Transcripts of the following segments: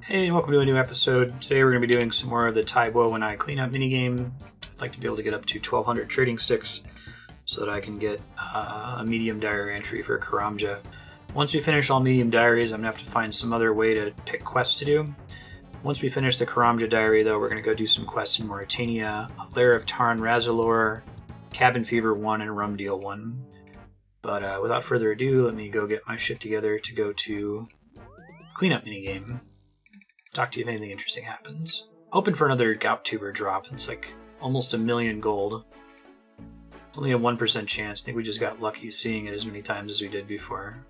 Hey, and welcome to a new episode. Today we're going to be doing some more of the Tai Bwo Wannai Cleanup minigame. I'd like to be able to get up to 1,200 trading sticks so that I can get a medium diary entry for Karamja. Once we finish all medium diaries, I'm going to have to find some other way to pick quests to do. Once we finish the Karamja diary, though, we're going to go do some quests in Morytania, Lair of Tarn, Razorlor, Cabin Fever 1, and Rum Deal 1. But without further ado, let me go get my shit together to go to cleanup minigame. Talk to you if anything interesting happens. Hoping for another Gout Tuber drop. It's like almost 1 million gold. It's only a 1% chance. I think we just got lucky seeing it as many times as we did before.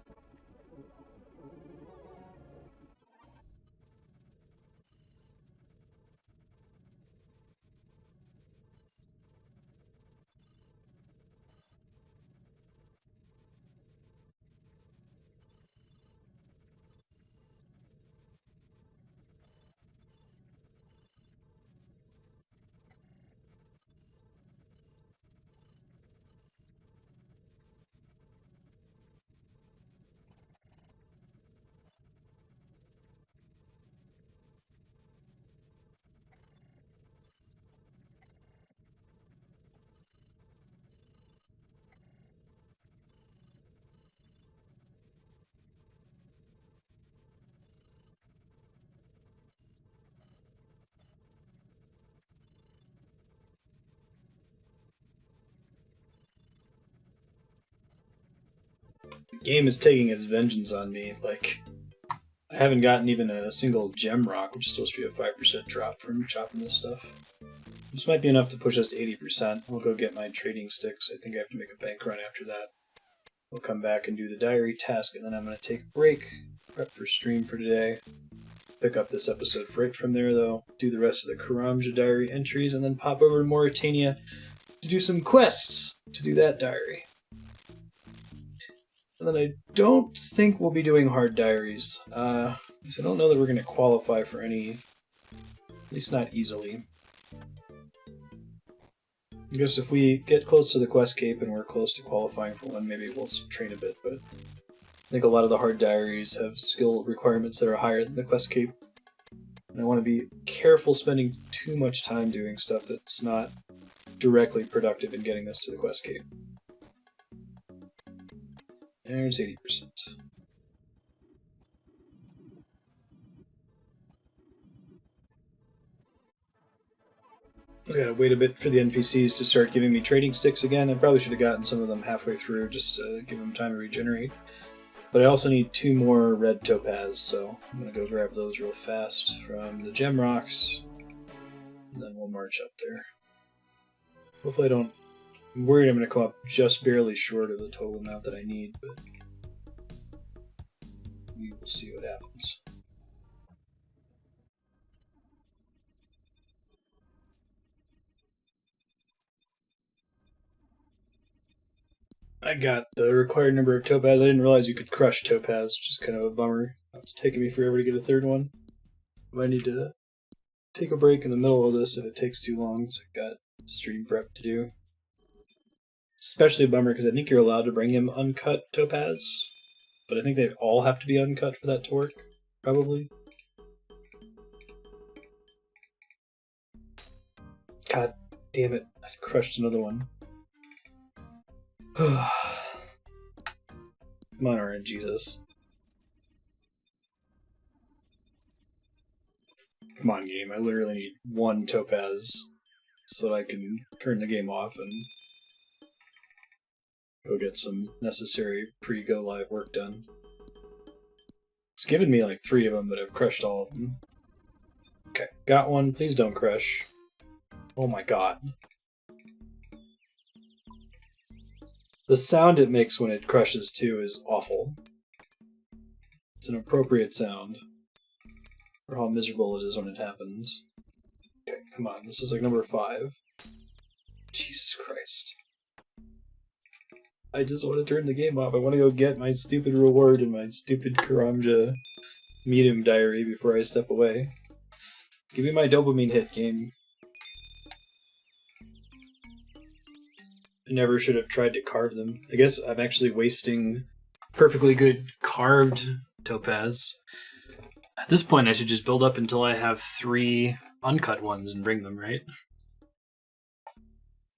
The game is taking its vengeance on me. Like, I haven't gotten even a single gem rock, which is supposed to be a 5% drop from chopping this stuff. This might be enough to push us to 80%. We'll go get my trading sticks. I think I have to make a bank run after that. We'll come back and do the diary task, and then I'm going to take a break, prep for stream for today. Pick up this episode right from there, though. Do the rest of the Karamja diary entries, and then pop over to Morytania to do some quests to do that diary. And then I don't think we'll be doing hard diaries. I don't know that we're going to qualify for any, at least not easily. I guess if we get close to the quest cape and we're close to qualifying for one, maybe we'll train a bit, but I think a lot of the hard diaries have skill requirements that are higher than the quest cape. And I want to be careful spending too much time doing stuff that's not directly productive in getting us to the quest cape. There's 80%. I gotta wait a bit for the NPCs to start giving me trading sticks again. I probably should have gotten some of them halfway through just to give them time to regenerate. But I also need 2 more red topaz, so I'm gonna go grab those real fast from the gem rocks, and then we'll march up there. Hopefully I'm worried I'm gonna come up just barely short of the total amount that I need, but we will see what happens. I got the required number of topaz. I didn't realize you could crush topaz, which is kind of a bummer. It's taking me forever to get a third one. I might need to take a break in the middle of this if it takes too long, so I got stream prep to do. Especially a bummer because I think you're allowed to bring him uncut topaz, but I think they all have to be uncut for that to work, probably. God damn it, I crushed another one. Come on, RNGesus. Come on, game. I literally need 1 topaz so that I can turn the game off and go get some necessary pre-go live work done. It's given me like 3 of them, but I've crushed all of them. Okay, got one. Please don't crush. Oh my god. The sound it makes when it crushes, too, is awful. It's an appropriate sound for how miserable it is when it happens. Okay, come on. This is like number 5. Jesus Christ. I just want to turn the game off. I want to go get my stupid reward in my stupid Karamja medium diary before I step away. Give me my dopamine hit, game. I never should have tried to carve them. I guess I'm actually wasting perfectly good carved topaz. At this point, I should just build up until I have 3 uncut ones and bring them, right?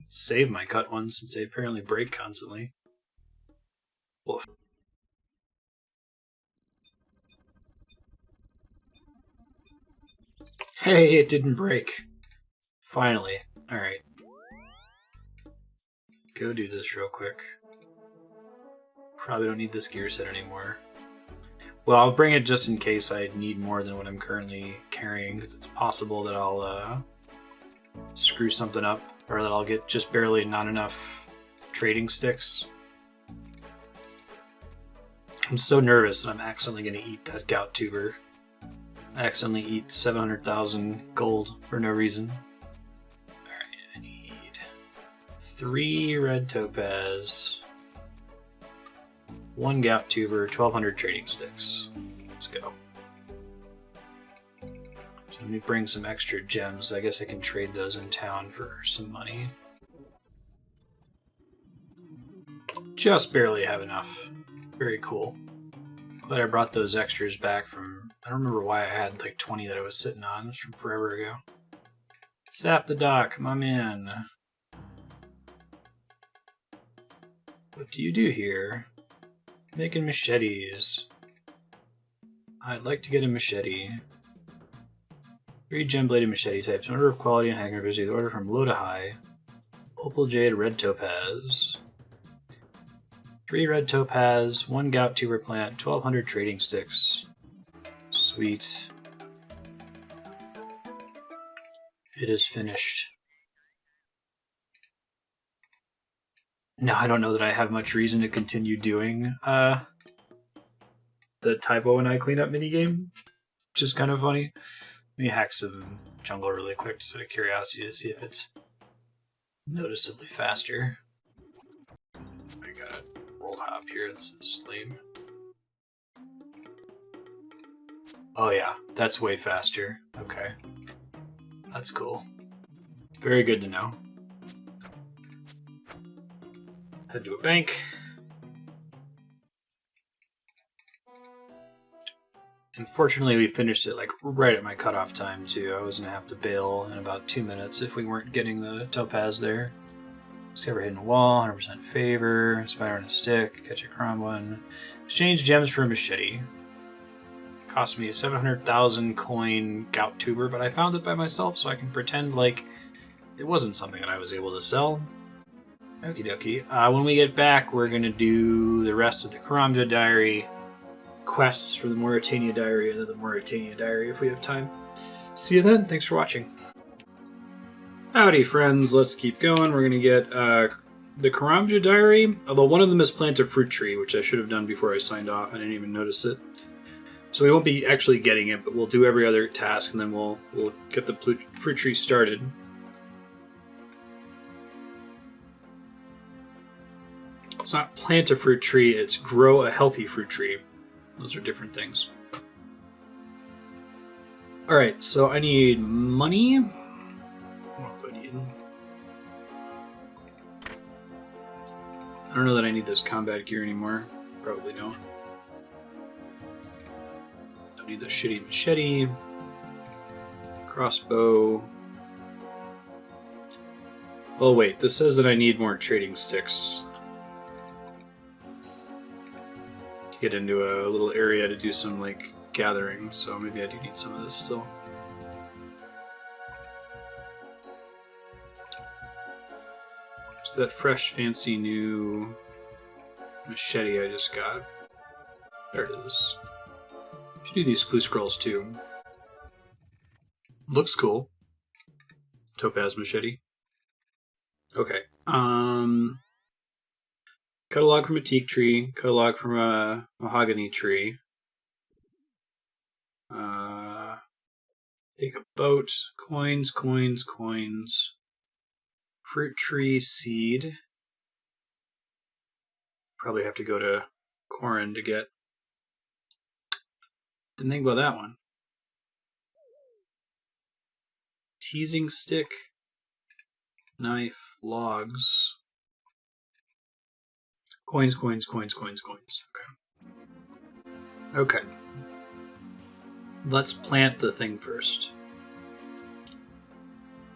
Save my cut ones since they apparently break constantly. Woof. Hey, it didn't break. Finally. Alright. Go do this real quick. Probably don't need this gear set anymore. Well, I'll bring it just in case I need more than what I'm currently carrying, because it's possible that I'll screw something up, or that I'll get just barely not enough trading sticks. I'm so nervous that I'm accidentally going to eat that gout tuber. I accidentally eat 700,000 gold for no reason. Alright, I need 3 red topaz, 1 gout tuber, 1,200 trading sticks. Let's go. So let me bring some extra gems. I guess I can trade those in town for some money. Just barely have enough. Very cool. Glad I brought those extras back from... I don't remember why I had like 20 that I was sitting on. It was from forever ago. Sap the Dock, my man. What do you do here? Making machetes. I'd like to get a machete. 3 gem-bladed machete types. In order of quality and hanger diversity. Order from low to high. Opal jade, red topaz. 3 red topaz, 1 gout tuber plant, 1,200 trading sticks. Sweet. It is finished. Now I don't know that I have much reason to continue doing the Tai Bwo Wannai Cleanup minigame, which is kind of funny. Let me hack some jungle really quick just out of curiosity to see if it's noticeably faster. I got a roll hop here, this is lame. Oh yeah, that's way faster. Okay. That's cool. Very good to know. Head to a bank. Unfortunately, we finished it like right at my cutoff time too. I was gonna have to bail in about 2 minutes if we weren't getting the topaz there. Discover hidden wall, 100% favor, spider on a stick, catch a crom one. Exchange gems for a machete. Cost me 700,000 coin gout tuber, but I found it by myself, so I can pretend like it wasn't something that I was able to sell. Okie dokie. When we get back, we're going to do the rest of the Karamja diary, quests for the Morytania diary, and then the Morytania diary if we have time. See you then. Thanks for watching. Howdy, friends. Let's keep going. We're going to get the Karamja diary, although one of them is plant a fruit tree, which I should have done before I signed off. I didn't even notice it. So we won't be actually getting it, but we'll do every other task, and then we'll get the fruit tree started. It's not plant a fruit tree, it's grow a healthy fruit tree. Those are different things. Alright, so I need money. What do I need? I don't know that I need this combat gear anymore. Probably don't. Don't need the shitty machete. Crossbow. Oh wait, this says that I need more trading sticks. Get into a little area to do some like gathering, so maybe I do need some of this still. Where's that fresh fancy new machete I just got? There it is. Should do these clue scrolls too. Looks cool. Topaz machete. Okay. Cut a log from a teak tree, cut a log from a mahogany tree. Take a boat, coins, coins, coins. Fruit tree seed. Probably have to go to Corin to get. Didn't think about that one. Teasing stick, knife, logs. Coins, coins, coins, coins, coins. Okay. Okay. let's plant the thing first.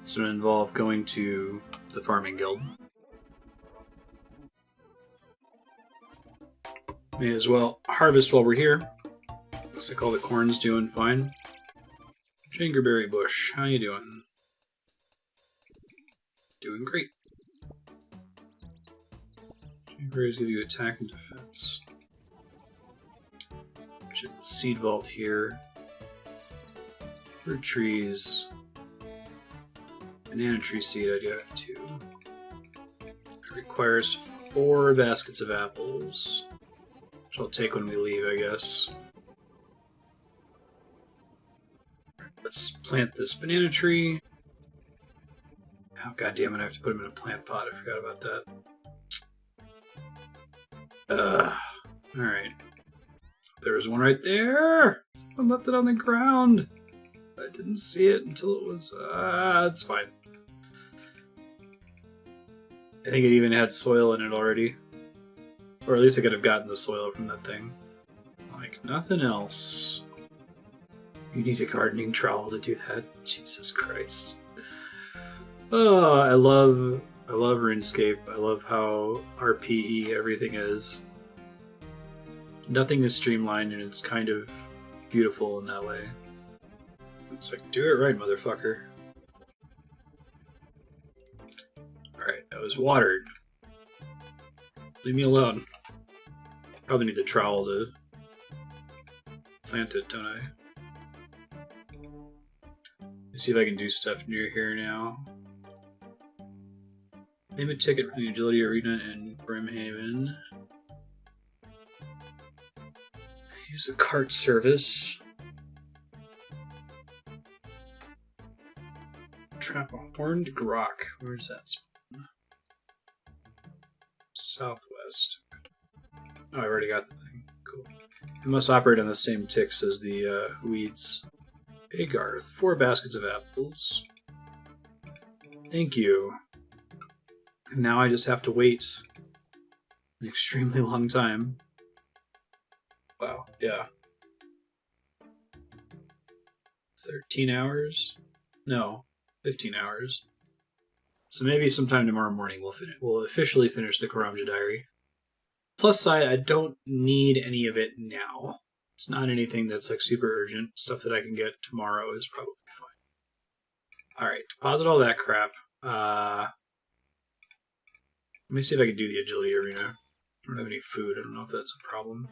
It's going to involve going to the farming guild. May as well harvest while we're here. Looks like all the corn's doing fine. Jangerberry bush, how you doing? Doing great. Jangerberries give you attack and defense. Check the seed vault here. Fruit trees. Banana tree seed, I do have 2. It requires 4 baskets of apples. Which I'll take when we leave, I guess. Let's plant this banana tree. Oh, god damn it, I have to put them in a plant pot. I forgot about that. Alright. There was one right there! Someone left it on the ground! I didn't see it until it was... it's fine. I think it even had soil in it already. Or at least I could have gotten the soil from that thing. Like nothing else. You need a gardening trowel to do that? Jesus Christ. Oh, I love RuneScape. I love how RPE everything is. Nothing is streamlined and it's kind of beautiful in that way. It's like, do it right, motherfucker. Alright, that was watered. Leave me alone. Probably need the trowel to plant it, don't I? Let's see if I can do stuff near here now. Name a ticket from the Agility Arena in Brimhaven. Use the cart service. Trap a horned Graahk. Where's that spawn? Southwest. Oh, I already got the thing. Cool. It must operate on the same ticks as the weeds. Hey Garth, 4 baskets of apples. Thank you. And now I just have to wait an extremely long time. Wow, yeah. 13 hours? No, 15 hours. So maybe sometime tomorrow morning we'll officially finish the Karamja diary. Plus side, I don't need any of it now. It's not anything that's like super urgent. Stuff that I can get tomorrow is probably fine. Alright, deposit all that crap. Let me see if I can do the agility arena. I don't have any food. I don't know if that's a problem.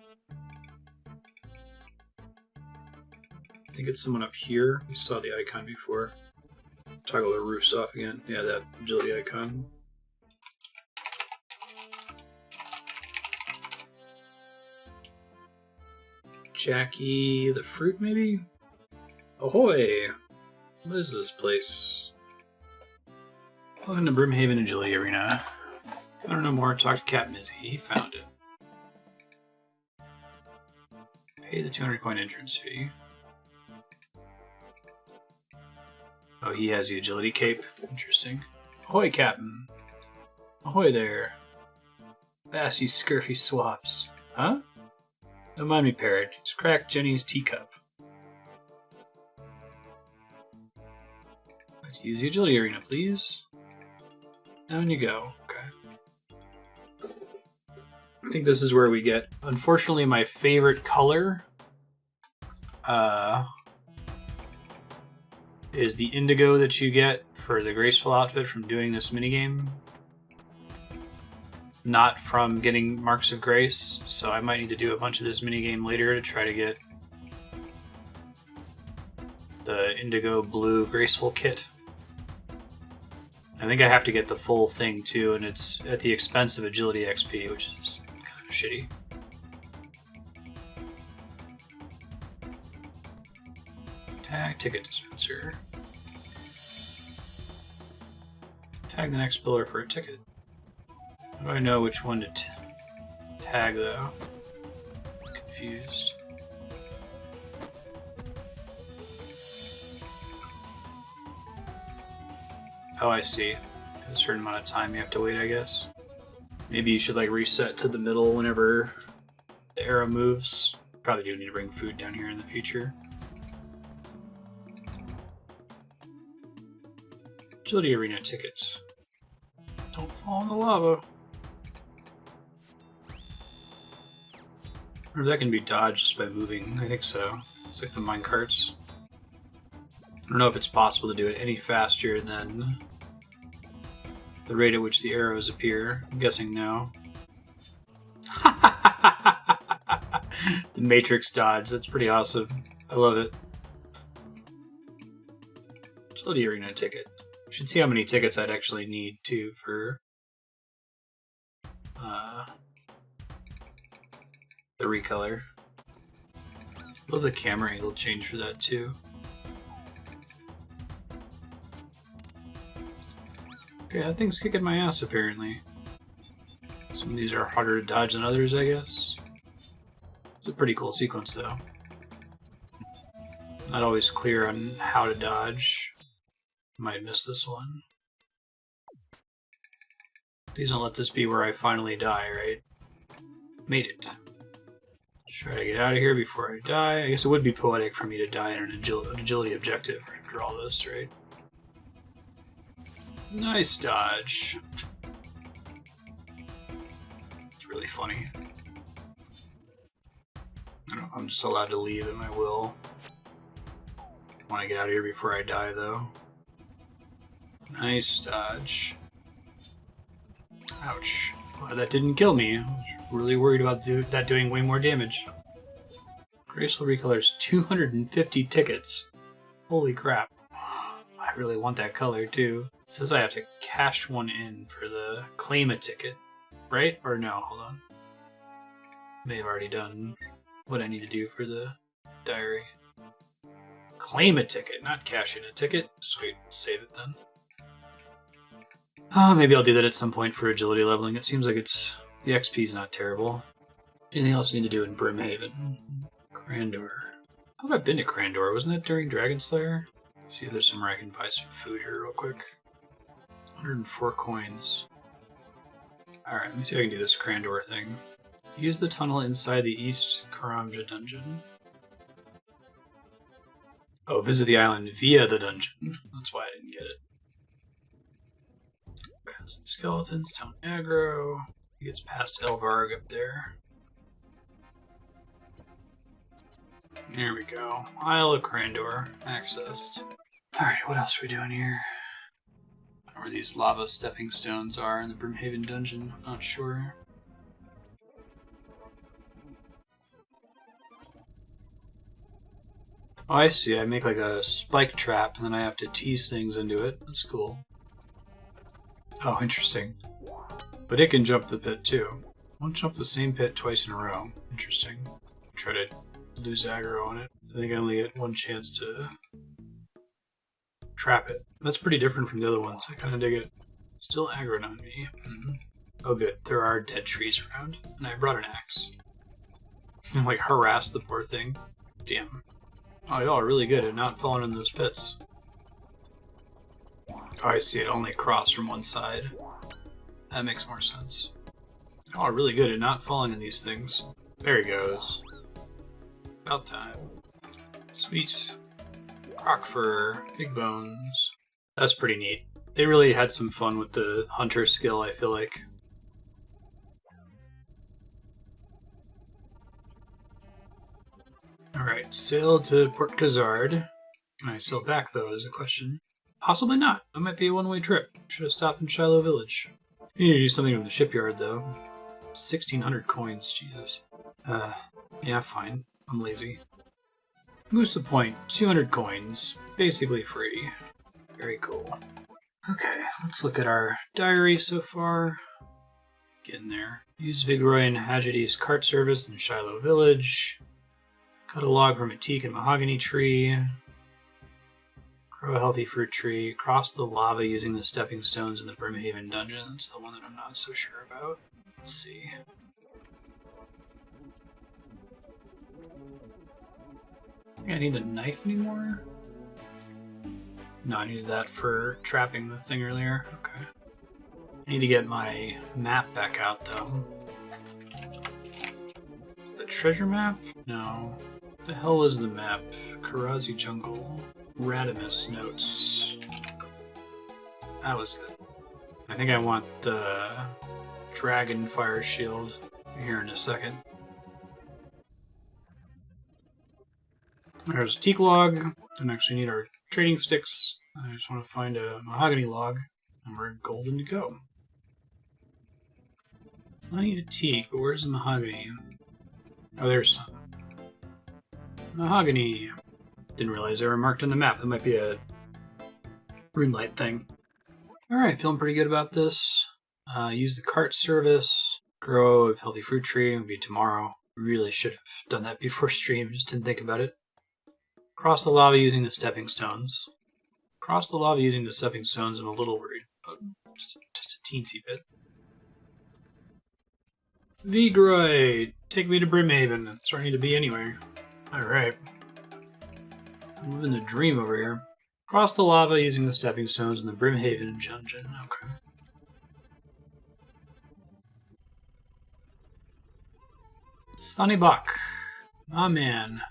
I think it's someone up here. We saw the icon before. Toggle the roofs off again. Yeah, that agility icon. Jackie the fruit, maybe? Ahoy! What is this place? Welcome to Brimhaven Agility Arena. I don't know more. Talk to Captain Izzy. He found it. Pay the 200 coin entrance fee. Oh, he has the agility cape. Interesting. Ahoy, Captain. Ahoy there. Bassy scurfy swaps. Huh? Don't mind me, Parrot. Just crack Jenny's teacup. Let's use the agility arena, please. Down you go. Okay. I think this is where we get, unfortunately, my favorite color. Is the indigo that you get for the graceful outfit from doing this minigame. Not from getting Marks of Grace, so I might need to do a bunch of this minigame later to try to get the indigo blue graceful kit. I think I have to get the full thing too, and it's at the expense of agility XP, which is kind of shitty. Tag ticket dispenser. Tag the next pillar for a ticket. How do I know which one to tag though? I'm confused. Oh, I see. A certain amount of time you have to wait, I guess. Maybe you should like reset to the middle whenever the arrow moves. Probably do need to bring food down here in the future. Agility Arena tickets. Don't fall in the lava. Or that can be dodged just by moving. I think so. It's like the minecarts. I don't know if it's possible to do it any faster than the rate at which the arrows appear. I'm guessing no. The Matrix dodge. That's pretty awesome. I love it. Agility Arena ticket. Should see how many tickets I'd actually need too for the recolor. Love the camera angle change for that too. Okay, that thing's kicking my ass apparently. Some of these are harder to dodge than others, I guess. It's a pretty cool sequence though. Not always clear on how to dodge. Might miss this one. Please don't let this be where I finally die, right? Made it. Try to get out of here before I die. I guess it would be poetic for me to die in an agility objective after all this, right? Nice dodge. It's really funny. I don't know if I'm just allowed to leave at my will. I want to get out of here before I die, though. Nice dodge. Ouch. Glad that didn't kill me. I was really worried about that doing way more damage. Graceful recolors 250 tickets. Holy crap. I really want that color too. It says I have to cash one in for the claim a ticket. Right? Or no, hold on. May have already done what I need to do for the diary. Claim a ticket, not cash in a ticket. Sweet, save it then. Oh, maybe I'll do that at some point for agility leveling. It seems like the XP's not terrible. Anything else I need to do in Brimhaven? Crandor. How have I been to Crandor? Wasn't that during Dragon Slayer? Let's see if there's somewhere I can buy some food here real quick. 104 coins. Alright, let me see if I can do this Crandor thing. Use the tunnel inside the East Karamja dungeon. Oh, visit the island via the dungeon. That's why I didn't get it. Bats and skeletons, town aggro. He gets past Elvarg up there. There we go. Isle of Crandor. Accessed. Alright, what else are we doing here? I don't know where these lava stepping stones are in the Brimhaven dungeon. I'm not sure. Oh, I see. I make like a spike trap and then I have to tease things into it. That's cool. Oh, interesting. But it can jump the pit too. Won't jump the same pit twice in a row. Interesting. Try to lose aggro on it. I think I only get one chance to trap it. That's pretty different from the other ones. I kind of dig it. Still aggroed on me. Oh good, there are dead trees around. And I brought an axe. Like harass the poor thing. Damn. Oh, y'all are really good at not falling in those pits. Oh, I see it only cross from one side. That makes more sense. Y'all are really good at not falling in these things. There he goes. About time. Sweet. Rock fur, big bones. That's pretty neat. They really had some fun with the hunter skill, I feel like. Alright, sail to Port Khazard. Can I sail back, though, is a question. Possibly not. That might be a one-way trip. Should have stopped in Shiloh Village. You need to do something from the shipyard, though. 1,600 coins, Jesus. Yeah, fine. I'm lazy. Moose the Point, 200 coins. Basically free. Very cool. Okay, let's look at our diary so far. Getting there. Use Vigoroy and Hajidi's cart service in Shiloh Village. Cut a log from a teak and mahogany tree. Grow a healthy fruit tree. Cross the lava using the stepping stones in the Brimhaven dungeon. That's the one that I'm not so sure about. Let's see. I need the knife anymore? No, I needed that for trapping the thing earlier. Okay. I need to get my map back out, though. The treasure map? No. What the hell is the map? Karazi Jungle. Radimus notes. That was good. I think I want the Dragon Fire Shield here in a second. There's a teak log. Don't actually need our trading sticks. I just want to find a mahogany log, and we're golden to go. Plenty of teak, but where's the mahogany? Oh, there's some. Mahogany. Didn't realize they were marked on the map. That might be a RuneLight thing. Alright, feeling pretty good about this. Use the cart service. Grow a healthy fruit tree. It'll be tomorrow. Really should have done that before stream. Just didn't think about it. Cross the lava using the stepping stones. Cross the lava using the stepping stones. I'm a little worried, but just a teensy bit. Vigroid! Take me to Brimhaven. That's where I need to be anyway. Alright. Moving the dream over here. Cross the lava using the stepping stones in the Brimhaven dungeon. Okay. Sunnybok. Ah, man.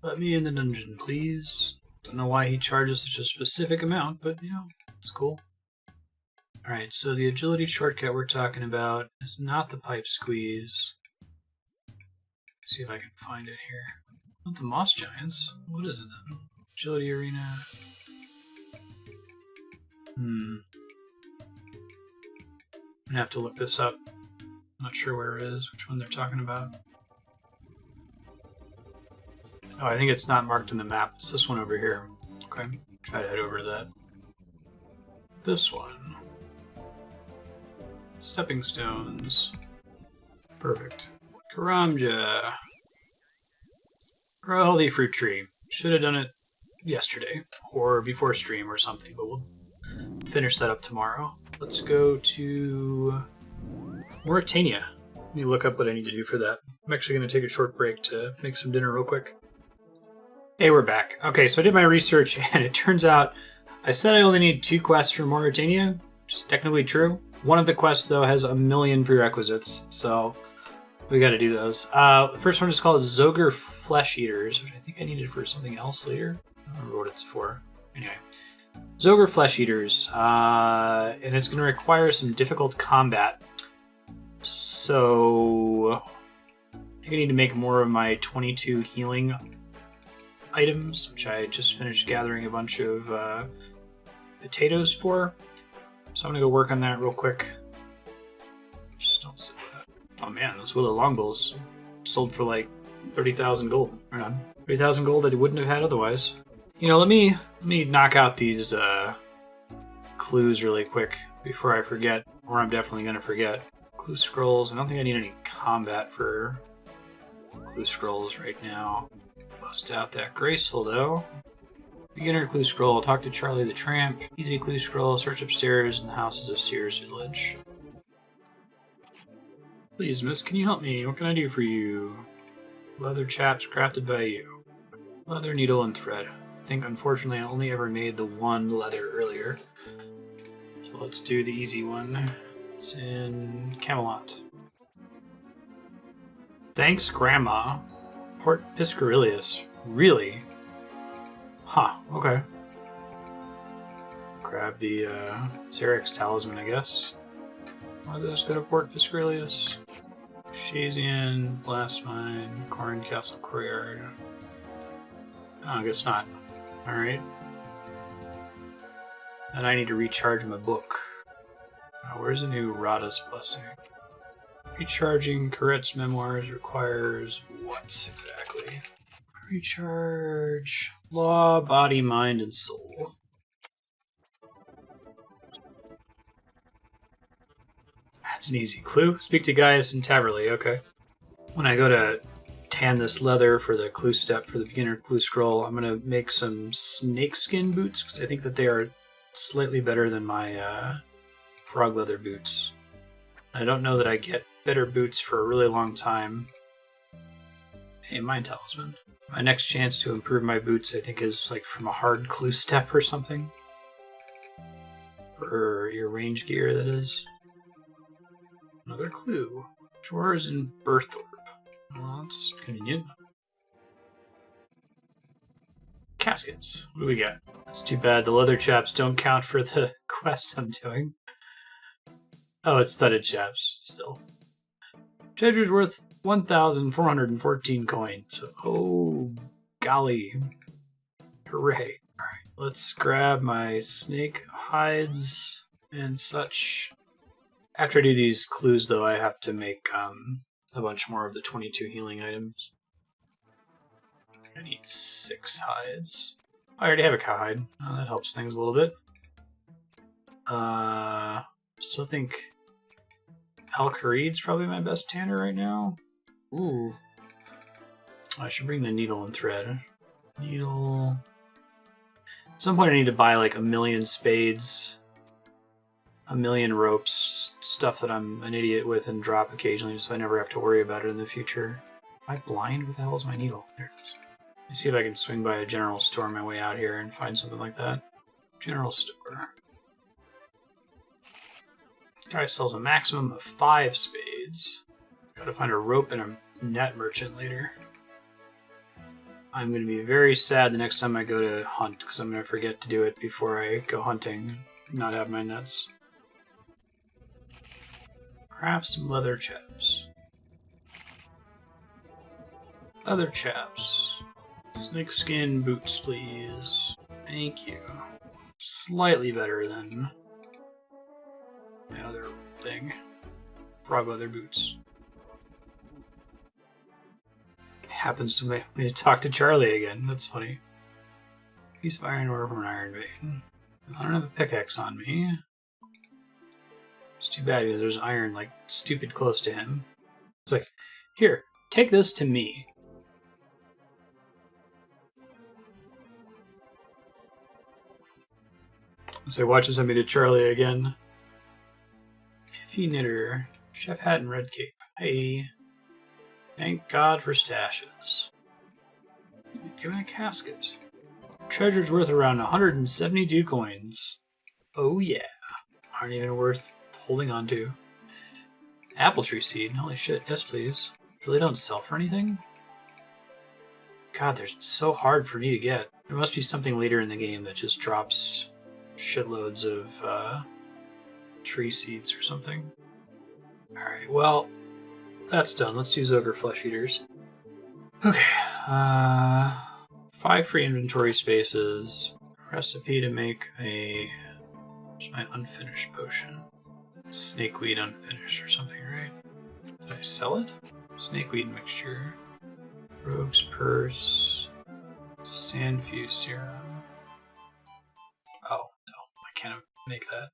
Let me in the dungeon, please. Don't know why he charges such a specific amount, but, you know, it's cool. Alright, so the agility shortcut we're talking about is not the pipe squeeze. Let's see if I can find it here. Not the moss giants. What is it then? Agility arena. I'm gonna have to look this up. Not sure where it is, which one they're talking about. Oh, I think it's not marked on the map. It's this one over here. Okay, try to head over to that. This one. Stepping stones. Perfect. Karamja. Grow a healthy fruit tree. Should have done it yesterday or before stream or something, but we'll finish that up tomorrow. Let's go to Morytania. Let me look up what I need to do for that. I'm actually going to take a short break to make some dinner real quick. Hey, we're back. Okay, so I did my research, and it turns out I said I only need 2 quests for Morytania, which is technically true. One of the quests, though, has 1,000,000 prerequisites, so we got to do those. The first one is called Zogre Flesh Eaters, which I think I needed for something else later. I don't remember what it's for. Anyway, Zogre Flesh Eaters, and it's going to require some difficult combat. So I think I need to make more of my 22 healing items, which I just finished gathering a bunch of potatoes for. So I'm going to go work on that real quick. Just don't say that. Oh man, those willow longbows sold for like 30,000 gold. Right on. 30,000 gold that I wouldn't have had otherwise. You know, let me knock out these clues really quick before I forget, or I'm definitely going to forget. Clue scrolls. I don't think I need any combat for clue scrolls right now. Bust out that graceful though. Beginner clue scroll. Talk to Charlie the Tramp. Easy clue scroll. Search upstairs in the houses of Sears Village. Please, miss, can you help me? What can I do for you? Leather chaps crafted by you. Leather, needle, and thread. I think, unfortunately, I only ever made the one leather earlier. So let's do the easy one. It's in Camelot. Thanks, Grandma. Port Piscarilius. Really? Huh, okay. Grab the Xerix talisman, I guess. Are those go to Port Piscarilius? Shazian, Blast Mine, Corn Castle Courtyard. Oh, I guess not. Alright. And I need to recharge my book. Where's the new Rada's Blessing? Recharging Corrette's memoirs requires what exactly? Recharge law, body, mind, and soul. That's an easy clue. Speak to Gaius and Taverley, okay. When I go to tan this leather for the clue step for the beginner clue scroll, I'm going to make some snakeskin boots because I think that they are slightly better than my frog leather boots. I don't know that I get better boots for a really long time. Hey, mind talisman. My next chance to improve my boots, I think, is like from a hard clue step or something. For your range gear, that is. Another clue. Drawers in Berthorpe. Well, that's convenient. Caskets. What do we got? It's too bad the leather chaps don't count for the quest I'm doing. Oh, it's studded chaps still. Treasure's worth 1,414 coins. Oh, golly. Hooray. Alright, let's grab my snake hides and such. After I do these clues, though, I have to make a bunch more of the 22 healing items. I need 6 hides. I already have a cowhide. Oh, that helps things a little bit. Still think Al-Kharid's probably my best tanner right now. Ooh. I should bring the needle and thread. Needle. At some point I need to buy like 1,000,000 spades, 1,000,000 ropes, stuff that I'm an idiot with and drop occasionally so I never have to worry about it in the future. Am I blind? What the hell is my needle? There it is. Let me see if I can swing by a general store on my way out here and find something like that. General store. Guy sells a maximum of 5 spades. Gotta find a rope and a net merchant later. I'm going to be very sad the next time I go to hunt, because I'm going to forget to do it before I go hunting and not have my nets. Craft some leather chaps. Leather chaps. Snakeskin boots, please. Thank you. Slightly better than my other thing. Frog leather boots. Happens to make me talk to Charlie again. That's funny. Piece of iron ore from an iron vein. I don't have a pickaxe on me. It's too bad because there's iron like stupid close to him. It's like, here, take this to me. So watch this send me to Charlie again. Iffy knitter, chef hat and red cape. Hey. Thank God for stashes. You're in a casket. Treasure's worth around 172 coins. Oh yeah. Aren't even worth holding on to. Apple tree seed. Holy shit. Yes, please. Really don't sell for anything? God, they're so hard for me to get. There must be something later in the game that just drops shitloads of tree seeds or something. Alright, well, that's done. Let's do Zogre flesh eaters. Okay, 5 free inventory spaces. Recipe to make a... Where's my unfinished potion? Snakeweed unfinished or something, right? Did I sell it? Snakeweed mixture. Rogue's purse. Sandfuse serum. Oh, no, I can't make that.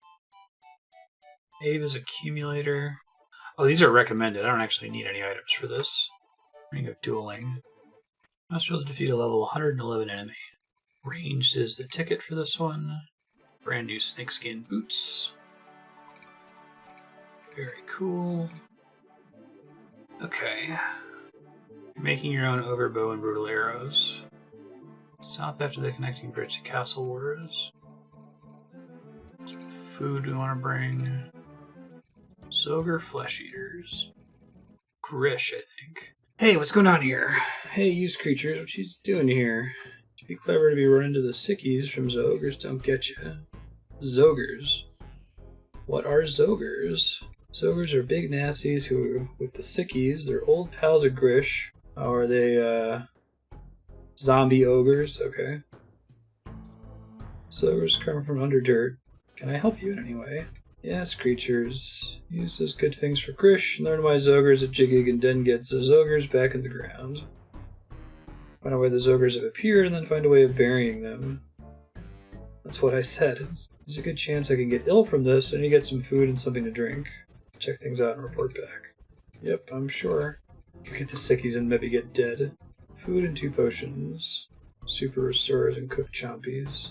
Ava's accumulator. Oh, these are recommended. I don't actually need any items for this. Ring of dueling. Must be able to defeat a level 111 enemy. Ranged is the ticket for this one. Brand new snakeskin boots. Very cool. Okay. You're making your own ogre bow and brutal arrows. South after the connecting bridge to Castle Wars. Some food we want to bring. Zogre flesh eaters. Grish, I think. Hey, what's going on here? Hey, use creatures, what you doing here? To be clever to be run into the sickies from Zogres don't get you. Zogres. What are Zogres? Zogres are big nasties who, with the sickies, they're old pals of Grish. Oh, are they, zombie ogres? Okay. Zogres come from under dirt. Can I help you in any way? Yes, creatures. Use those good things for Grish. Learn why Zogres at Jiggig and then get the Zogres back in the ground. Find out where the Zogres have appeared and then find a way of burying them. That's what I said. There's a good chance I can get ill from this and you get some food and something to drink. Check things out and report back. Yep, I'm sure. You get the sickies and maybe get dead. Food and 2 potions. Super restores and cooked chompies.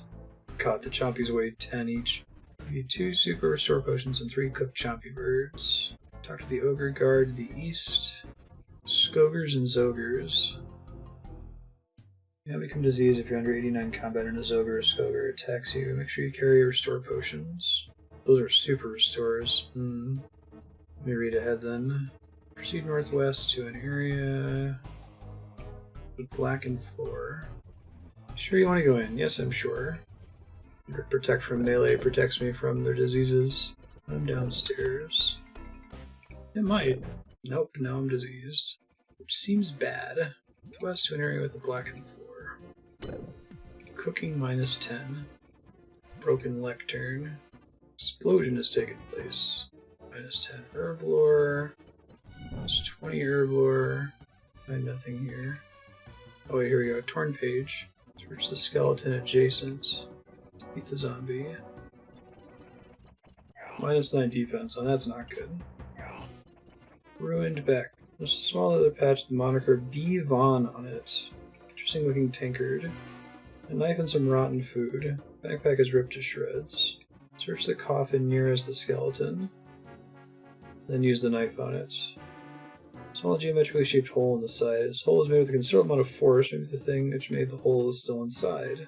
God, the chompies weigh 10 each. You need 2 super restore potions and 3 cooked chompy birds. Talk to the ogre guard to the east. Skogres and Zogres. You have become diseased if you're under 89 combat and a Zogre or Skogre attacks you. Make sure you carry restore potions. Those are super restores. Let me read ahead then. Proceed northwest to an area with blackened floor. Sure you want to go in? Yes, I'm sure. Protect from melee protects me from their diseases. I'm downstairs. It might. Nope, now I'm diseased. Which seems bad. West to an area with a blackened floor. Cooking -10. Broken lectern. Explosion has taken place. -10 herblore. -20 herblore. Find nothing here. Oh wait, here we go. Torn page. Search the skeleton adjacent. Beat the zombie. -9 defense. Oh, that's not good. Ruined back. There's a small leather patch with the moniker B. Vaughn on it. Interesting looking tankard. A knife and some rotten food. Backpack is ripped to shreds. Search the coffin nearest the skeleton. Then use the knife on it. Small geometrically shaped hole in the side. This hole is made with a considerable amount of force. Maybe the thing which made the hole is still inside.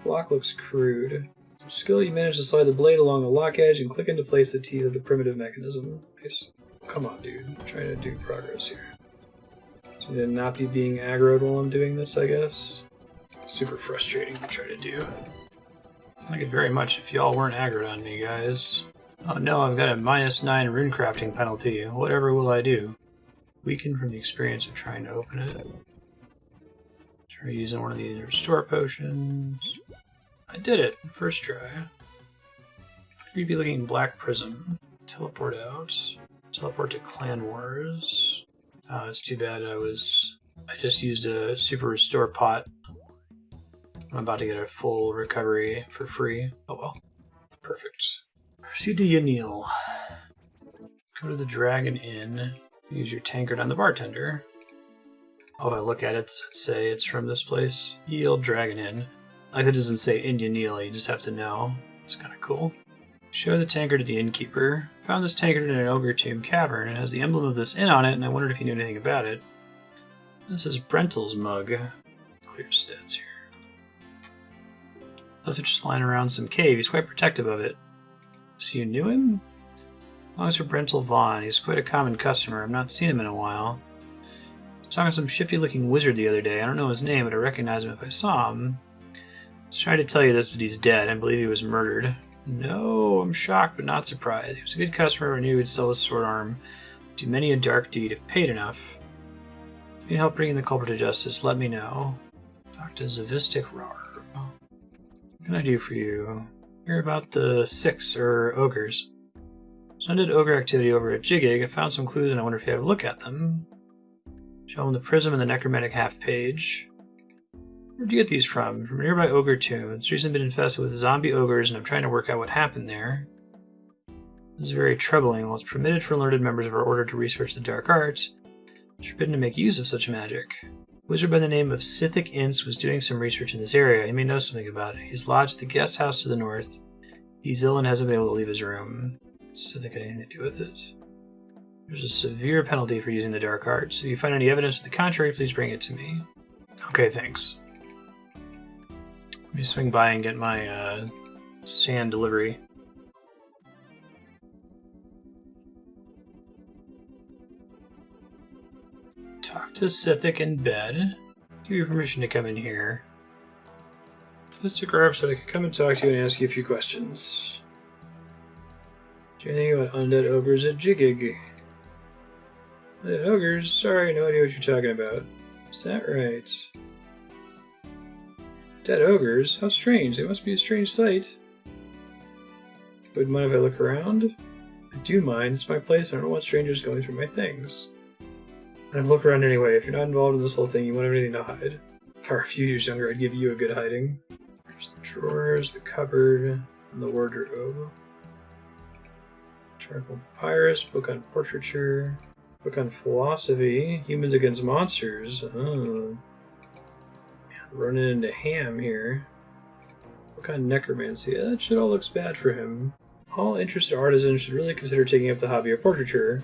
Block looks crude. With skill, you manage to slide the blade along the lock edge and click into place the teeth of the primitive mechanism. Nice. Come on, dude. I'm trying to do progress here. So to not be being aggroed while I'm doing this, I guess. Super frustrating to try to do. I like it very much if y'all weren't aggroed on me, guys. Oh no, I've got a -9 runecrafting penalty. Whatever will I do? Weakened from the experience of trying to open it. Try using one of these restore potions. I did it! First try. Creepy looking black prism. Teleport out. Teleport to Clan Wars. Oh, it's too bad I just used a super restore pot. I'm about to get a full recovery for free. Oh well. Perfect. Proceed to Yanil. Go to the Dragon Inn. Use your tankard on the bartender. Oh, if I look at it, does it say it's from this place? Yield Dragon Inn. Like it doesn't say in Yanil, you just have to know. It's kind of cool. Show the tankard to the innkeeper. Found this tankard in an ogre tomb cavern. It has the emblem of this inn on it, and I wondered if he knew anything about it. This is Brentel's mug. Clear stats here. Left it just lying around some cave. He's quite protective of it. So you knew him? Belongs to Brentel Vaughn. He's quite a common customer. I've not seen him in a while. I was talking to some shifty-looking wizard the other day. I don't know his name, but I recognize him if I saw him. I was trying to tell you this, but he's dead. I believe he was murdered. No, I'm shocked, but not surprised. He was a good customer and knew he would sell his sword arm. Do many a dark deed if paid enough. If you can help bringing the culprit to justice, let me know. Dr. Zavistic Rar. What can I do for you? Hear about the Six, or ogres. So I did ogre activity over at Jigig. I found some clues and I wonder if you have a look at them. Show him the prism and the necromantic half-page. Where'd you get these from? From a nearby ogre tomb. It's recently been infested with zombie ogres and I'm trying to work out what happened there. This is very troubling. While it's permitted for learned members of our order to research the dark arts, it's forbidden to make use of such magic. A wizard by the name of Sithik Ince was doing some research in this area. He may know something about it. He's lodged at the guest house to the north. He's ill and hasn't been able to leave his room. Sithik had anything to do with it. There's a severe penalty for using the dark arts. If you find any evidence to the contrary, please bring it to me. Okay, thanks. Let me swing by and get my sand delivery. Talk to Sithik in bed. Give you permission to come in here. Mr. Graahk said I could come and talk to you and ask you a few questions. Do you know anything about undead ogres at Jigig? Undead ogres? Sorry, no idea what you're talking about. Is that right? Dead ogres? How strange. They must be a strange sight. Wouldn't mind if I look around? I do mind. It's my place. I don't want strangers going through my things. I'd look around anyway. If you're not involved in this whole thing, you won't have anything to hide. If I were a few years younger, I'd give you a good hiding. There's the drawers, the cupboard, and the wardrobe. Charcoal papyrus, book on portraiture, book on philosophy, humans against monsters. Oh. Running into Ham here. Book on necromancy. That shit all looks bad for him. All interested artisans should really consider taking up the hobby of portraiture.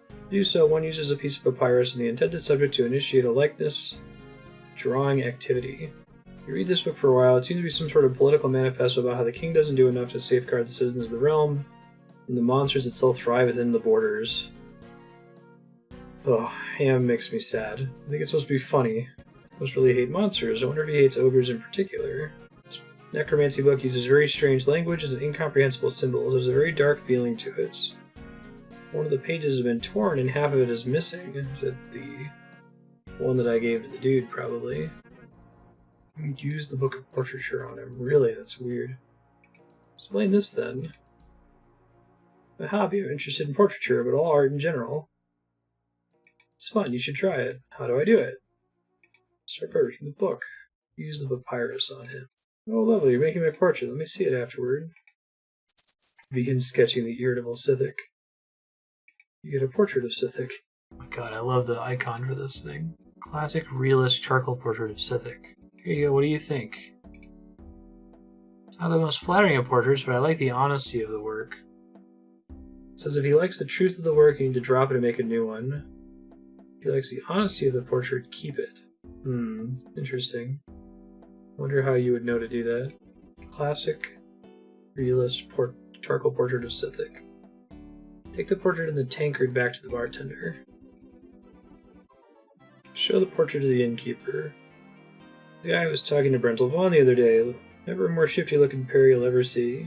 To do so, one uses a piece of papyrus and the intended subject to initiate a likeness drawing activity. If you read this book for a while, it seems to be some sort of political manifesto about how the king doesn't do enough to safeguard the citizens of the realm, and the monsters that still thrive within the borders. Oh, Ham makes me sad. I think it's supposed to be funny. I must really hate monsters. I wonder if he hates ogres in particular. It's Necromancy book uses very strange language and incomprehensible symbols. There's a very dark feeling to it. One of the pages has been torn and half of it is missing. Is it the one that I gave to the dude, probably? Use the book of portraiture on him. Really, that's weird. Explain this then. My hobby, I'm interested in portraiture, but all art in general. It's fun, you should try it. How do I do it? Start by reading the book. Use the papyrus on him. Oh, lovely, you're making my portrait. Let me see it afterward. Begin sketching the irritable Sithik. You get a portrait of Sithik. Oh my god, I love the icon for this thing. Classic realist charcoal portrait of Sithik. Here you go, what do you think? It's not the most flattering of portraits, but I like the honesty of the work. It says if he likes the truth of the work, you need to drop it and make a new one. If he likes the honesty of the portrait, keep it. Interesting. Wonder how you would know to do that. Classic realist charcoal portrait of Sithik. Take the portrait in the tankard back to the bartender. Show the portrait to the innkeeper. The guy was talking to Brental Vaughn the other day. Never a more shifty-looking pair you'll ever see.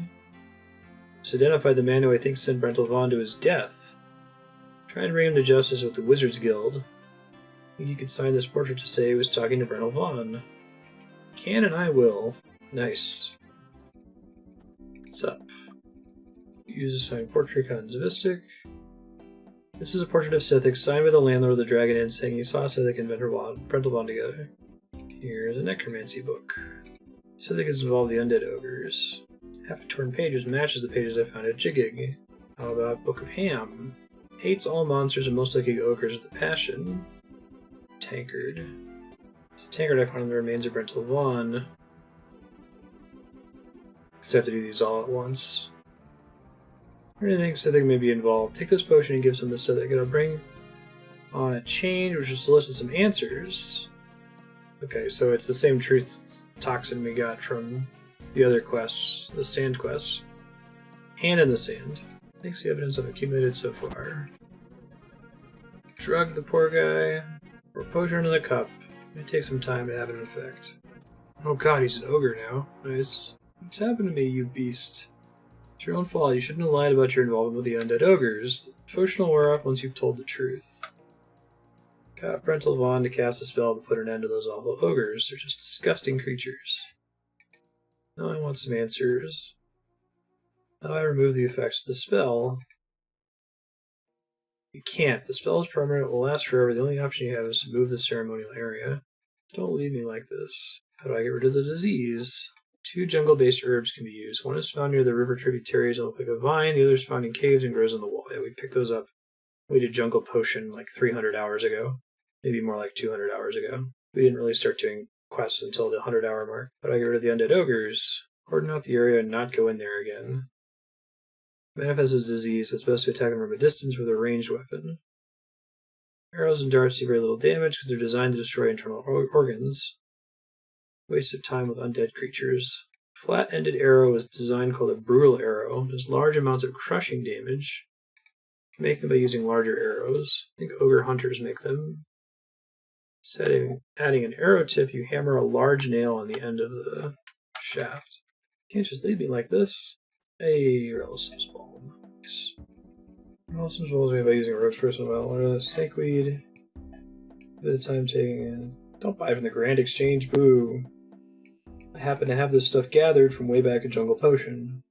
Just identified the man who I think sent Brental Vaughn to his death. Try and bring him to justice with the Wizards Guild. You could sign this portrait to say he was talking to Brental Vaughn. Can and I will. Nice. What's up? Use a signed portrait on Zvistic. This is a portrait of Sithik signed by the landlord of the Dragon Inn saying he saw Sithik and Brental Vaughn together. Here's a necromancy book. Sithik has involved the undead ogres. Half a torn pages matches the pages I found at Jiggig. How about Book of Ham? Hates all monsters and most likely ogres with a passion. Tankard. It's a tankard I found in the remains of Brental Vaughn. Because I have to do these all at once. I really think Sithik may be involved. Take this potion and give some to Sithik. It'll bring on a change which will solicit some answers. Okay, so it's the same truth toxin we got from the other quests, the sand quest. Hand in the sand. Thanks the evidence I've accumulated so far. Drug the poor guy. Pour potion into the cup. It may take some time to have an effect. Oh god, he's an ogre now. Nice. What's happened to me, you beast? It's your own fault. You shouldn't have lied about your involvement with the undead ogres. The potion will wear off once you've told the truth. Got Brental Vaughn to cast a spell to put an end to those awful ogres. They're just disgusting creatures. Now I want some answers. How do I remove the effects of the spell? You can't. The spell is permanent. It will last forever. The only option you have is to move the ceremonial area. Don't leave me like this. How do I get rid of the disease? 2 jungle-based herbs can be used. One is found near the river tributaries and looks like a vine. The other is found in caves and grows on the wall. Yeah, we picked those up. We did jungle potion like 300 hours ago. Maybe more like 200 hours ago. We didn't really start doing quests until the 100-hour mark. How do I get rid of the undead ogres? Cordon off the area and not go in there again. Manifests as disease, so it's best to attack them from a distance with a ranged weapon. Arrows and darts do very little damage because they're designed to destroy internal organs. Waste of time with undead creatures. Flat-ended arrow is designed called a brutal arrow. Does large amounts of crushing damage. You can make them by using larger arrows. I think ogre hunters make them. Adding an arrow tip, you hammer a large nail on the end of the shaft. You can't just leave me like this. Hey, Relatives Balm. Nice. Relatives Balm is made by using a roach personal well. What are the snakeweed? A bit of time taking in. Don't buy from the Grand Exchange, boo. I happen to have this stuff gathered from way back at Jungle Potion.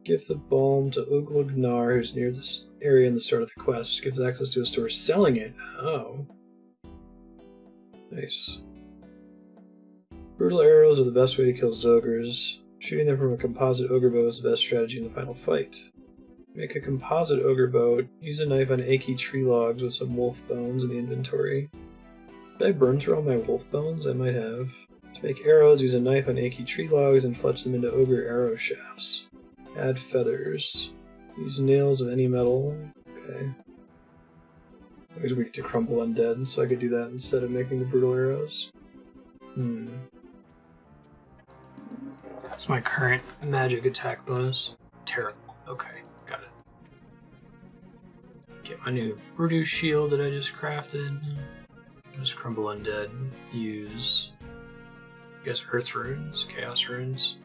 Give the balm to Uglugnar, who's near this area in the start of the quest. Gives access to a store selling it. Oh. Nice. Brutal arrows are the best way to kill Zogres. Shooting them from a composite ogre bow is the best strategy in the final fight. Make a composite ogre bow. Use a knife on achy tree logs with some wolf bones in the inventory. Did I burn through all my wolf bones? I might have. To make arrows, use a knife on achy tree logs and fletch them into ogre arrow shafts. Add feathers. Use nails of any metal. Okay. I was weak to crumple undead, so I could do that instead of making the brutal arrows. That's my current magic attack bonus. Terrible. Okay, got it. Get my new Brutus shield that I just crafted. Just crumble undead. Use I guess Earth runes, Chaos runes.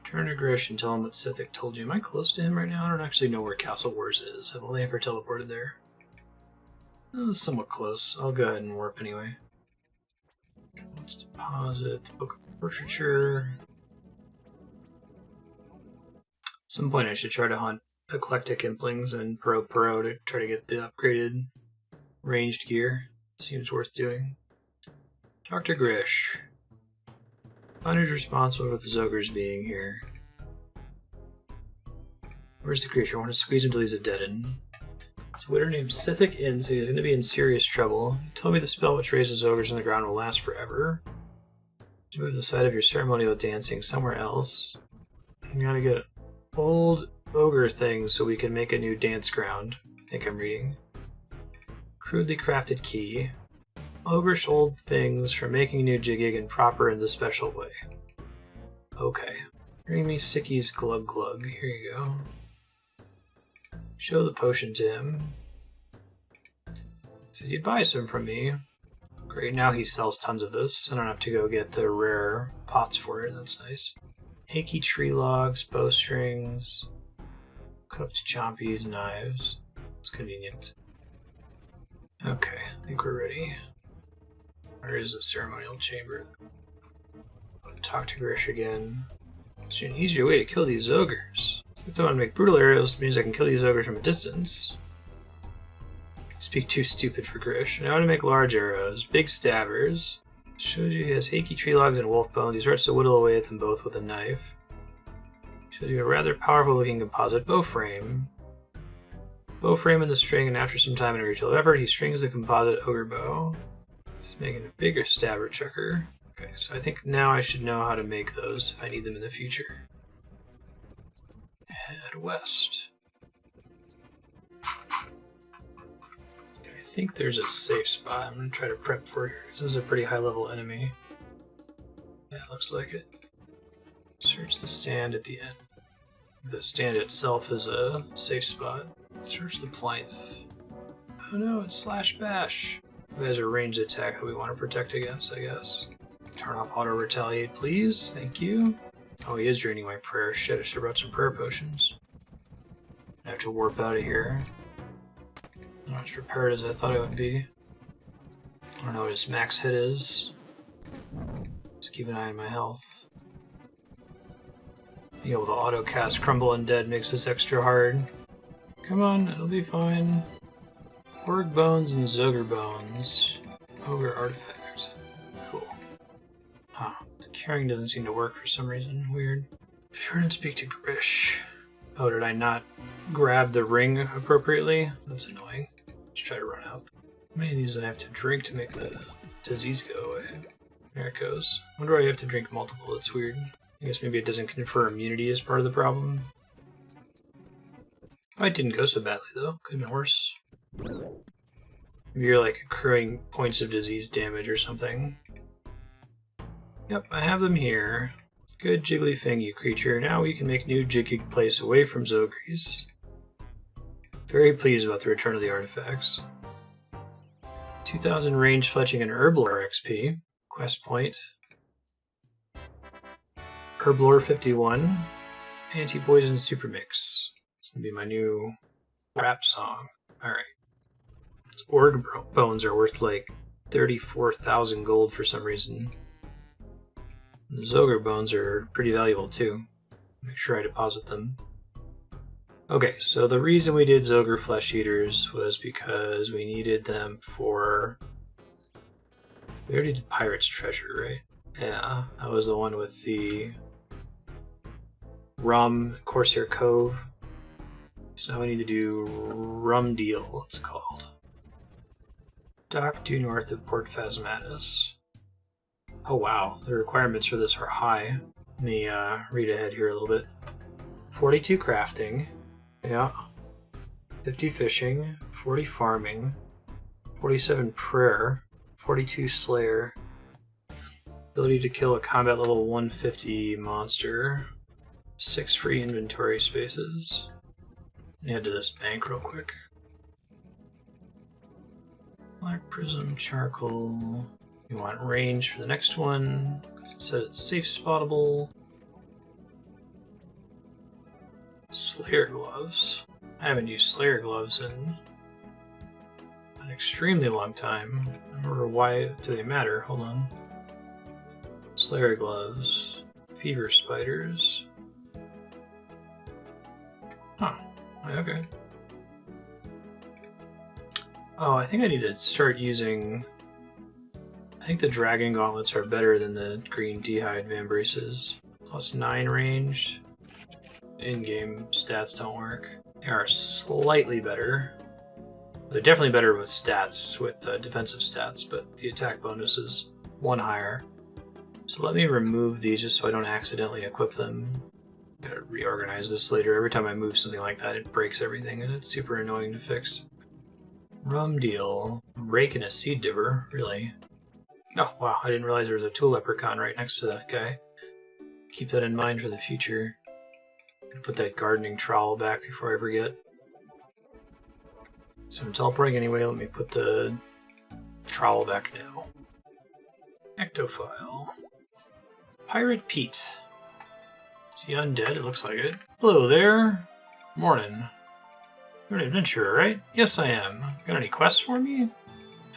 Turn to Grish and tell him what Sithik told you. Am I close to him right now? I don't actually know where Castle Wars is. I've only ever teleported there. Oh, somewhat close. I'll go ahead and warp anyway. Let's deposit the Book of Portraiture. At some point I should try to hunt Eclectic Implings and Pro to try to get the upgraded ranged gear. Seems worth doing. Dr. Grish. Find who's responsible for the Zogres being here. Where's the creature? I want to squeeze him till he's a dead end. It's a widow named Sithik Inn, so he's going to be in serious trouble. He told me the spell which raises ogres on the ground will last forever. Move the site of your ceremonial dancing somewhere else. You gotta get old ogre things so we can make a new dance ground. I think I'm reading. Crudely crafted key. Ogrish old things for making new jigging and proper in the special way. Okay. Bring me Sicky's Glug Glug. Here you go. Show the potion to him. So you'd buy some from me. Great, now he sells tons of this. I don't have to go get the rare pots for it. That's nice. Achy tree logs, bowstrings, cooked chompies, knives. It's convenient. Okay, I think we're ready. Where is the ceremonial chamber? I'll talk to Grish again. It's an easier way to kill these ogres. Since I want to make brutal arrows, it means I can kill these ogres from a distance. Speak too stupid for Grish. I want to make large arrows, big stabbers. Shows you he has achy tree logs and wolf bones. He starts to whittle away at them both with a knife. Shows you a rather powerful looking composite bow frame. Bow frame in the string, and after some time and a great deal of effort, he strings the composite ogre bow. He's making a bigger stabber chucker. Okay, so I think now I should know how to make those if I need them in the future. Head west. I think there's a safe spot. I'm going to try to prep for it. This is a pretty high level enemy. Yeah, looks like it. Search the stand at the end. The stand itself is a safe spot. Search the plinth. Oh no, it's slash bash. He has a ranged attack that we want to protect against, I guess. Turn off auto retaliate, please. Thank you. Oh, he is draining my prayer. Shit, I should have brought some prayer potions. I have to warp out of here. Not as prepared as I thought I would be. I don't know what his max hit is. Just keep an eye on my health. Being able to auto cast Crumble Undead makes this extra hard. Come on, it'll be fine. Org Bones and Zogre Bones. Ogre Artifact. Cool. Huh. The carrying doesn't seem to work for some reason. Weird. Sure didn't speak to Grish. Oh, did I not grab the ring appropriately? That's annoying. Let's try to run out. How many of these do I have to drink to make the disease go away? There it goes. I wonder why you have to drink multiple. That's weird. I guess maybe it doesn't confer immunity as part of the problem. It didn't go so badly, though. Could have been worse. Maybe you're like accruing points of disease damage or something. Yep, I have them here. Good jiggly thing, you creature. Now we can make new jigging place away from Zogres. Very pleased about the return of the artifacts. 2000 range fletching and Herblore XP. Quest point. Herblore 51. Anti-poison super mix. It's gonna be my new rap song. Alright. Org bones are worth like 34,000 gold for some reason. And the Zogre bones are pretty valuable too. Make sure I deposit them. Okay, so the reason we did Zogre Flesh Eaters was because we needed them for... We already did Pirate's Treasure, right? Yeah, that was the one with the Rum, Corsair Cove. So we need to do Rum Deal, it's called. Dock due north of Port Phasmatis. Oh wow, the requirements for this are high. Let me read ahead here a little bit. 42 crafting, yeah. 50 fishing, 40 farming, 47 prayer, 42 slayer. Ability to kill a combat level 150 monster. 6 free inventory spaces. Head to this bank real quick. Black prism, charcoal. We want range for the next one. Set it safe spottable. Slayer gloves. I haven't used Slayer gloves in an extremely long time. I remember why do they matter? Hold on. Slayer gloves. Fever spiders. Huh. Okay. Oh, I think I need to start using... I think the dragon gauntlets are better than the green D'hide vambraces. Plus 9 range. In-game stats don't work. They are slightly better. They're definitely better with stats, with defensive stats, but the attack bonus is 1 higher. So let me remove these just so I don't accidentally equip them. I'm gonna reorganize this later. Every time I move something like that, it breaks everything, and it's super annoying to fix. Rum Deal. Rake and a seed dibber, really? Oh, wow, I didn't realize there was a tool leprechaun right next to that guy. Keep that in mind for the future. I'm gonna put that gardening trowel back before I forget. So I'm teleporting anyway, let me put the trowel back now. Ectophile. Pirate Pete. Is he undead? It looks like it. Hello there. Morning. You're an adventurer, right? Yes, I am. Got any quests for me?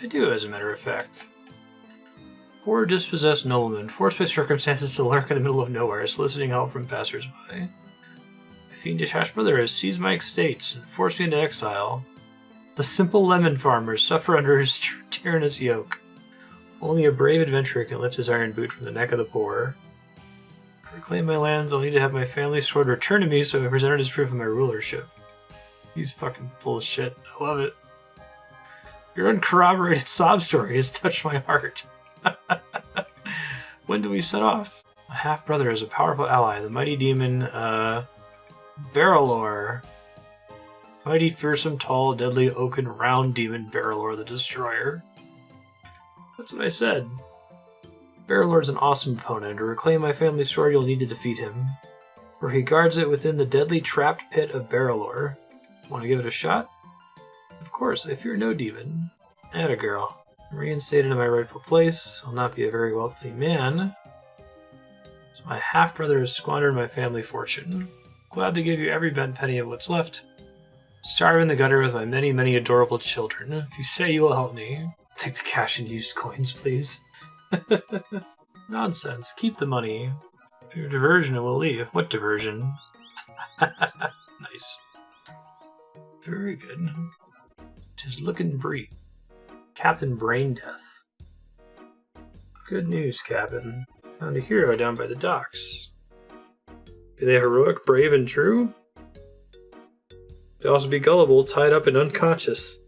I do, as a matter of fact. Poor dispossessed nobleman, forced by circumstances to lurk in the middle of nowhere, soliciting help from passers-by. My fiendish half-brother has seized my estates and forced me into exile. The simple lemon farmers suffer under his tyrannous yoke. Only a brave adventurer can lift his iron boot from the neck of the poor. To reclaim my lands, I'll need to have my family's sword returned to me so I present it as proof of my rulership. He's fucking full of shit. I love it. Your uncorroborated sob story has touched my heart. When do we set off? My half-brother is a powerful ally, the mighty demon, Razorlor. Mighty, fearsome, tall, deadly, oaken, round demon Razorlor the Destroyer. That's what I said. Razorlor is an awesome opponent. To reclaim my family's sword, you'll need to defeat him. For he guards it within the deadly trapped pit of Razorlor. Want to give it a shot? Of course, I fear no demon. Atta girl. I'm reinstated in my rightful place. I'll not be a very wealthy man. So my half-brother has squandered my family fortune. Glad to give you every bent penny of what's left. Starve in the gutter with my many, many adorable children. If you say you will help me, take the cash and used coins, please. Nonsense. Keep the money. For your diversion, it will leave. What diversion? Nice. Very good. Tis looking brief. Captain Braindeath. Good news, Captain. Found a hero down by the docks. Be they heroic, brave, and true? They also be gullible, tied up, and unconscious.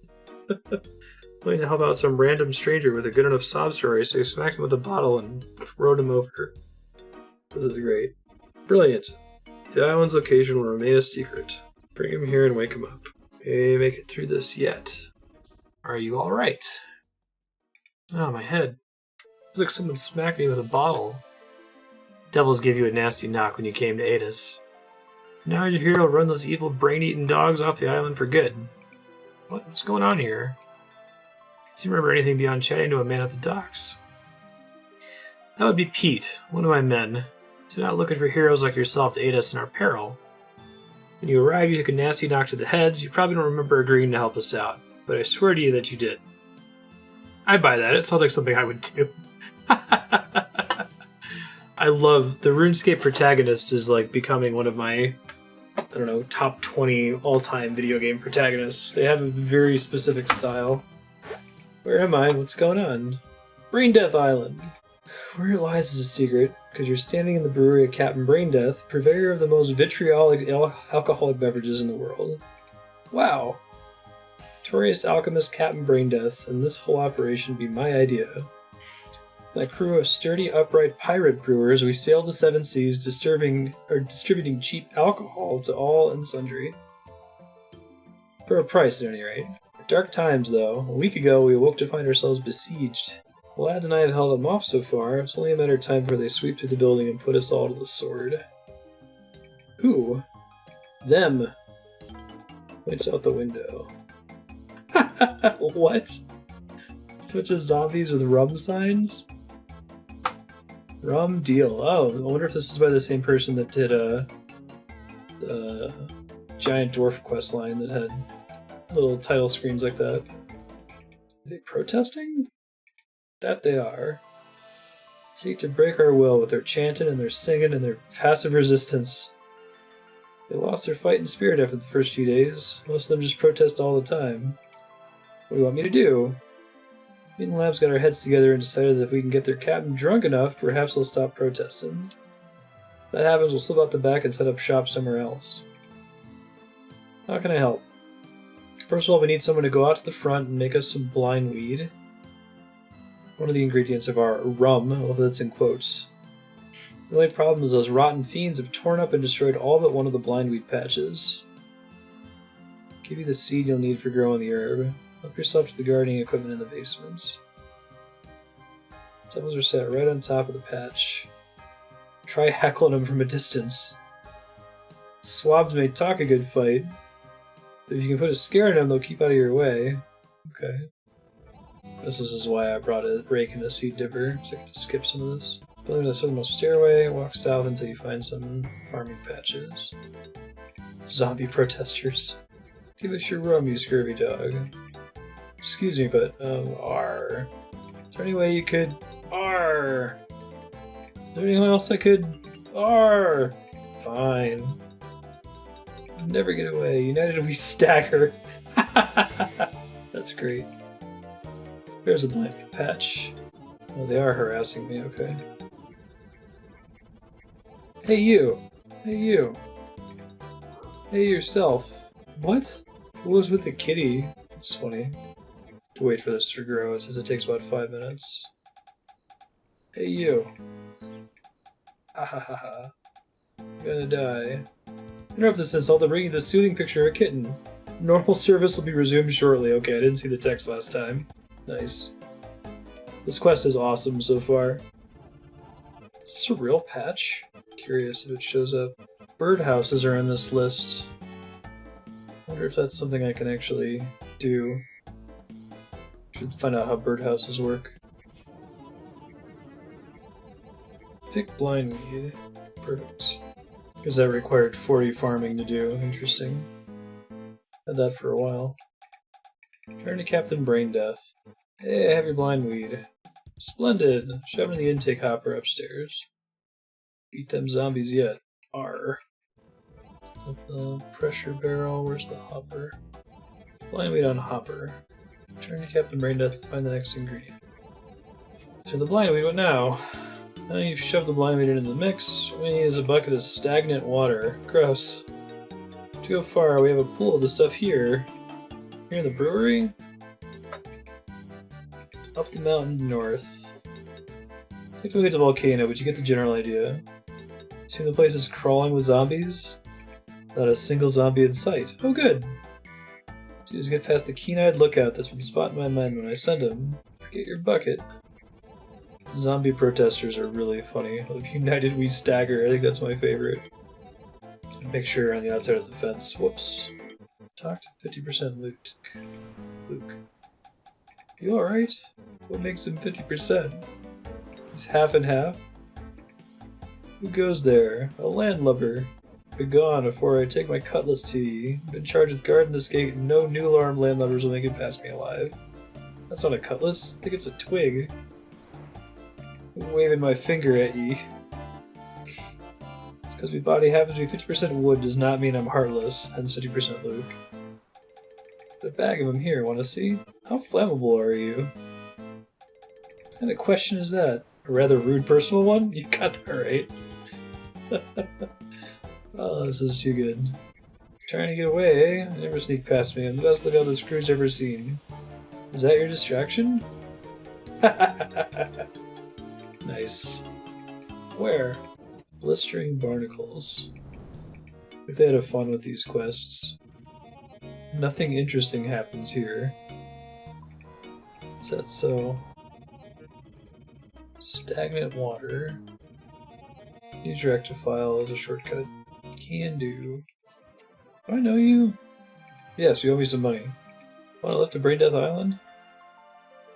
Willing to help out some random stranger with a good enough sob story, so you smacked him with a bottle and rode him over. This is great. Brilliant. The island's location will remain a secret. Bring him here and wake him up. May make it through this yet. Are you alright? Oh, my head. Looks like someone smacked me with a bottle. Devils gave you a nasty knock when you came to aid us. Now your hero will run those evil brain-eating dogs off the island for good. What's going on here? Do you remember anything beyond chatting to a man at the docks? That would be Pete, one of my men. He's not looking for heroes like yourself to aid us in our peril. When you arrived, you took a nasty knock to the heads. You probably don't remember agreeing to help us out, but I swear to you that you did. I buy that. It sounds like something I would do. I love the RuneScape protagonist is like becoming one of my, I don't know, top 20 all-time video game protagonists. They have a very specific style. Where am I? What's going on? Braindeath Island. Where it lies is a secret, because you're standing in the brewery of Captain Braindeath, purveyor of the most vitriolic alcoholic beverages in the world. Wow. Notorious alchemist Captain Braindeath, and this whole operation be my idea. My crew of sturdy, upright pirate brewers, we sailed the seven seas, distributing cheap alcohol to all and sundry. For a price, at any rate. Dark times, though. A week ago, we awoke to find ourselves besieged. The lads and I have held them off so far. It's only a matter of time before they sweep through the building and put us all to the sword. Who? Them. Points out the window. What? Switch of zombies with rum signs? Rum Deal. Oh, I wonder if this is by the same person that did the giant dwarf quest line that had little title screens like that. Are they protesting? That they are. Seek to break our will with their chanting and their singing and their passive resistance. They lost their fighting spirit after the first few days. Most of them just protest all the time. What do you want me to do? Me and the Labs got our heads together and decided that if we can get their captain drunk enough, perhaps they'll stop protesting. If that happens, we'll slip out the back and set up shop somewhere else. How can I help? First of all, we need someone to go out to the front and make us some blind weed. One of the ingredients of our rum, although that's in quotes. The only problem is those rotten fiends have torn up and destroyed all but one of the blindweed patches. Give you the seed you'll need for growing the herb. Help yourself to the gardening equipment in the basements. Devils are set right on top of the patch. Try heckling them from a distance. Swabs may talk a good fight, but if you can put a scare in them, they'll keep out of your way. Okay. This is why I brought a rake and a seed dipper, so I get to skip some of this. Building the southernmost stairway, walk south until you find some farming patches. Zombie protesters. Give us your rum, you scurvy dog. Excuse me, but, R. Is there any way you could... R. Is there anyone else I could... R. Fine. Never get away. United we stagger. That's great. There's a blind patch. Oh, they are harassing me, okay. Hey you! Hey you! Hey yourself! What? What was with the kitty? It's funny. To wait for this to grow, it says it takes about 5 minutes. Hey you! Ha ha ha ha. I'm gonna die. Interrupt this insult to bring you the soothing picture of a kitten. Normal service will be resumed shortly. Okay, I didn't see the text last time. Nice. This quest is awesome so far. Is this a real patch? Curious if it shows up. Birdhouses are in this list. Wonder if that's something I can actually do. Should find out how birdhouses work. Pick blindweed. Perfect. Because that required 40 farming to do. Interesting. Had that for a while. Turn to Captain Brain Death. Hey, I have your blindweed. Splendid! Shove it in the intake hopper upstairs. Beat them zombies yet. R. The pressure barrel, where's the hopper? Blindweed on hopper. Turn to Captain Brain Death to find the next ingredient. So the blindweed, what now? Now you've shoved the blindweed into the mix. What we need is a bucket of stagnant water. Gross. To go far, we have a pool of the stuff here. Here in the brewery? Up the mountain north. Technically it's a volcano, but you get the general idea. See the place is crawling with zombies? Not a single zombie in sight. Oh good! Just get past the keen-eyed lookout that's been spotting my men when I send him. Forget your bucket. Zombie protesters are really funny. United we stagger, I think that's my favorite. Make sure you're on the outside of the fence. Whoops. Talk to 50% Luke. You alright? What makes him 50%? He's half and half? Who goes there? A landlubber. Be gone before I take my cutlass to ye. Been charged with guarding this gate, and no new alarmed landlubbers will make it past me alive. That's not a cutlass. I think it's a twig. I'm waving my finger at ye. It's because my body happens to be 50% wood does not mean I'm heartless, hence 50% Luke. Got a bag of them here, wanna see? How flammable are you? What kind of question is that? A rather rude personal one? You got that right. Oh, this is too good. Trying to get away, eh? Never sneak past me. I'm the best lookout this crew's ever seen. Is that your distraction? Nice. Where? Blistering barnacles. If they had a fun with these quests. Nothing interesting happens here. Is that so? Stagnant water. Use your active file as a shortcut. Can do. Do I know you? Yes, you owe me some money. Want to live to Brain Death Island?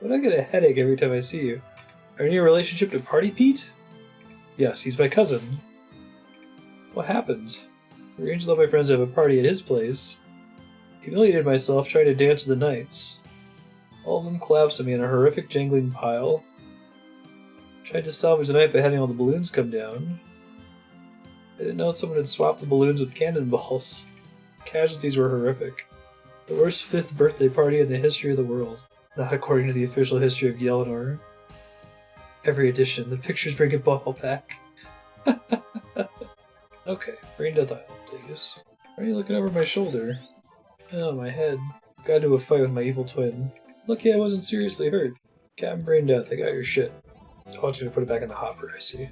But I get a headache every time I see you. Are you in a relationship to Party Pete? Yes, he's my cousin. What happened? I arranged to let my friends have a party at his place. Humiliated myself trying to dance with the knights. All of them collapsed on me in a horrific jangling pile. Tried to salvage the night by having all the balloons come down. I didn't know someone had swapped the balloons with cannonballs. Casualties were horrific. The worst 5th birthday party in the history of the world. Not according to the official history of Yelnor. Every edition, the pictures bring it all back. Okay, Brain Death Island, please. Why are you looking over my shoulder? Oh, my head. Got into a fight with my evil twin. Lucky I wasn't seriously hurt. Captain Brain Death, I got your shit. I want you to put it back in the hopper, I see.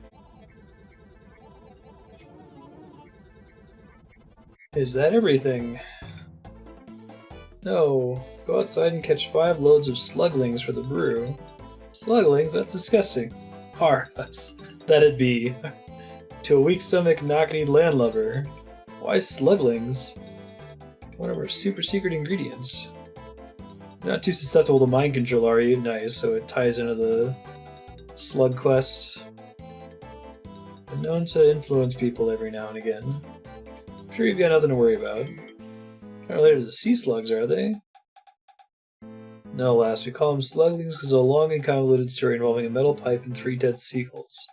Is that everything? No. Go outside and catch 5 loads of sluglings for the brew. Sluglings? That's disgusting. That'd be. To a weak stomach, knock-kneed landlubber. Why sluglings? One of our super secret ingredients. You're not too susceptible to mind control, are you? Nice, so it ties into the slug quest. Been known to influence people every now and again. I'm sure you've got nothing to worry about. Not related to the sea slugs, are they? No, lass, we call them sluglings because of a long and convoluted story involving a metal pipe and 3 dead seagulls.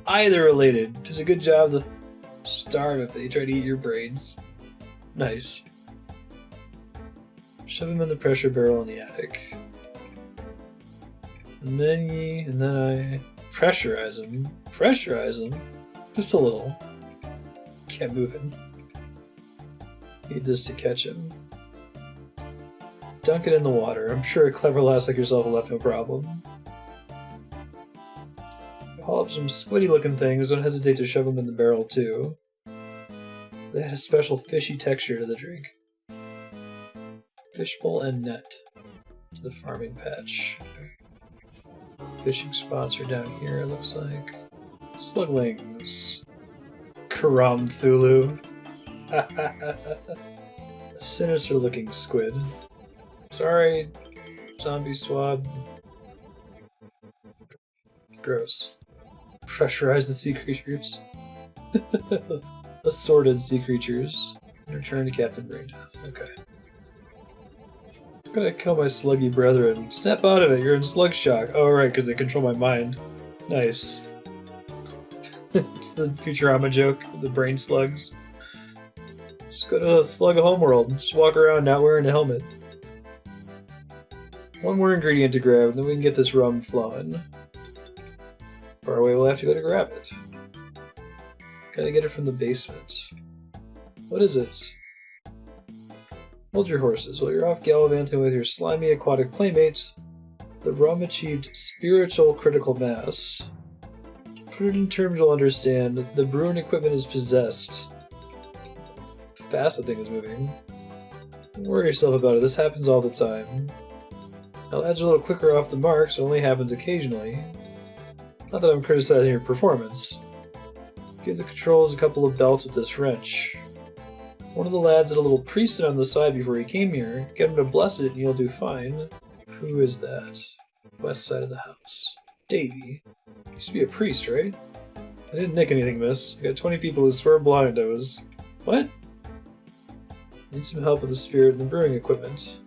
Either related. Does a good job to starve if they try to eat your brains. Nice. Shove him in the pressure barrel in the attic. And then I pressurize him. Pressurize him? Just a little. Can't move him. Need this to catch him. Dunk it in the water. I'm sure a clever lass like yourself will have no problem. Haul up some squiddy looking things, don't hesitate to shove them in the barrel too. They had a special fishy texture to the drink. Fishbowl and net. The farming patch. Fishing spots are down here, it looks like. Sluglings. Karam Thulu. A sinister looking squid. Sorry, zombie swab. Gross. Pressurize the sea creatures. Assorted sea creatures. Return to Captain Braindeath. Okay. I'm gonna kill my sluggy brethren. Snap out of it, you're in slug shock. Oh, right, because they control my mind. Nice. It's the Futurama joke, the brain slugs. Just go to Slug Homeworld. Just walk around not wearing a helmet. One more ingredient to grab, and then we can get this rum flowing. Far away, we'll have to go to grab it. Gotta get it from the basement. What is this? Hold your horses. While you're off gallivanting with your slimy aquatic playmates, the rum achieved spiritual critical mass. Put it in terms you'll understand. The brewing equipment is possessed. Fast the thing is moving. Don't worry yourself about it. This happens all the time. Now, lads are a little quicker off the mark, so it only happens occasionally. Not that I'm criticizing your performance. Give the controls a couple of belts with this wrench. One of the lads had a little priest on the side before he came here. Get him to bless it and you'll do fine. Who is that? West side of the house. Davy. Used to be a priest, right? I didn't nick anything, miss. I got 20 people who swear blind I was... What? Need some help with the spirit and the brewing equipment.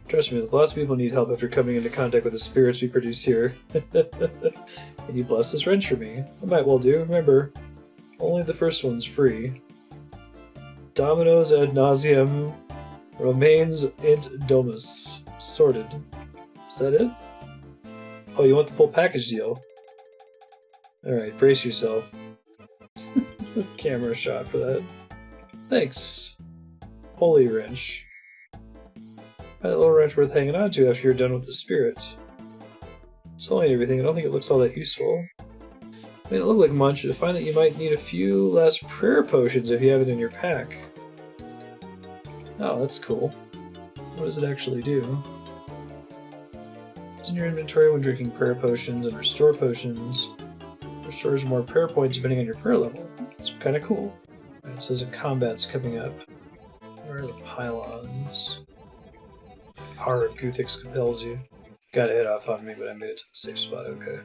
Trust me, lots of people need help after coming into contact with the spirits we produce here. Can you bless this wrench for me? I might well do. Remember, only the first one's free. Dominoes ad nauseam, remains int domus. Sorted. Is that it? Oh, you want the full package deal? Alright, brace yourself. Camera shot for that. Thanks. Holy wrench. That little wrench worth hanging on to after you're done with the spirits. It's only everything. I don't think it looks all that useful. Made it look like much. I find that you might need a few less prayer potions if you have it in your pack. Oh, that's cool. What does it actually do? It's in your inventory when drinking prayer potions and restore potions. Restores more prayer points depending on your prayer level. It's kind of cool. Right, it says a combat's coming up. Where are the pylons? Power of Guthix compels you. Got a hit off on me, but I made it to the safe spot, okay.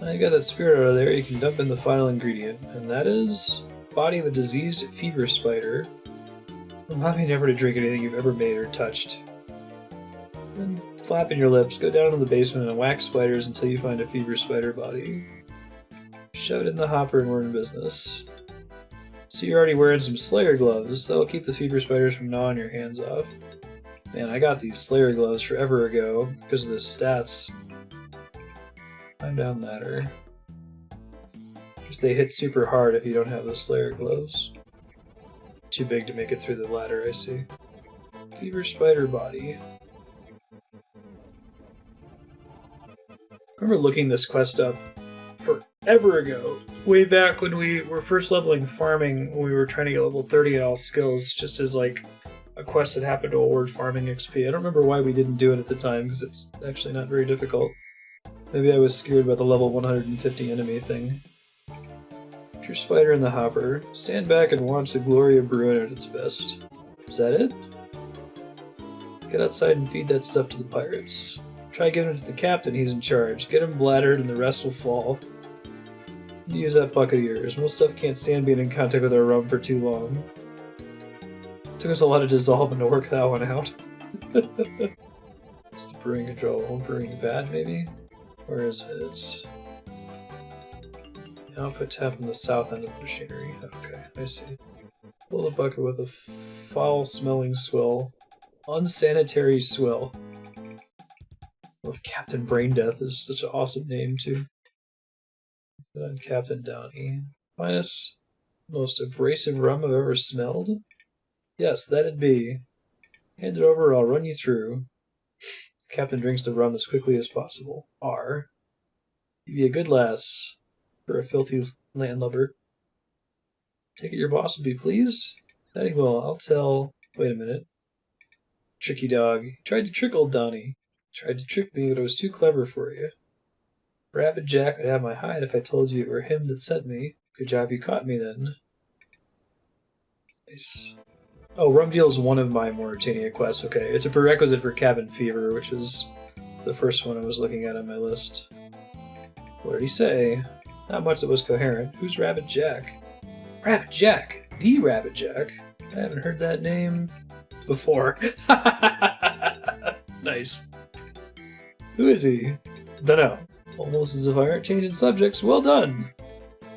Now you got that spirit out of there, you can dump in the final ingredient, and that is body of a diseased fever spider. Remind me never to drink anything you've ever made or touched. Then flapping your lips, go down to the basement and whack spiders until you find a fever spider body. Shove it in the hopper and we're in business. So you're already wearing some Slayer gloves, that'll keep the fever spiders from gnawing your hands off. Man, I got these Slayer gloves forever ago because of the stats. Climb down ladder. Guess they hit super hard if you don't have the Slayer gloves. Too big to make it through the ladder, I see. Fever spider body. I remember looking this quest up forever ago. Way back when we were first leveling farming, when we were trying to get level 30 in all skills, just as like a quest that happened to award farming XP. I don't remember why we didn't do it at the time, because it's actually not very difficult. Maybe I was scared about the level 150 enemy thing. Put your spider in the hopper. Stand back and watch the glory of brewing at its best. Is that it? Get outside and feed that stuff to the pirates. Try giving it to the captain, he's in charge. Get him bladdered and the rest will fall. Use that bucket of yours. Most stuff can't stand being in contact with our rum for too long. Took us a lot of dissolving to work that one out. It's the brewing control. Brewing vat, maybe? Where is it? The output tap on the south end of the machinery. Okay, I see. Fill the bucket with a foul-smelling swill. Unsanitary swill. Well, Captain Brain Death is such an awesome name, too. Then Captain Downey. Minus most abrasive rum I've ever smelled? Yes, that'd be. Hand it over or I'll run you through. The captain drinks the rum as quickly as possible. R. Give you a good lass for a filthy landlubber. Take it your boss will be pleased? That he will. I'll tell... Wait a minute. Tricky dog. He tried to trick old Donnie. Tried to trick me, but I was too clever for you. Rabbit Jack would have my hide if I told you it were him that sent me. Good job you caught me then. Nice. Oh, Rum Deal is one of my Morytania quests. Okay, it's a prerequisite for Cabin Fever, which is the first one I was looking at on my list. What did he say? Not much that was coherent. Who's Rabbit Jack? Rabbit Jack? The Rabbit Jack? I haven't heard that name before. Nice. Who is he? Dunno. Almost as if I aren't changing subjects. Well done!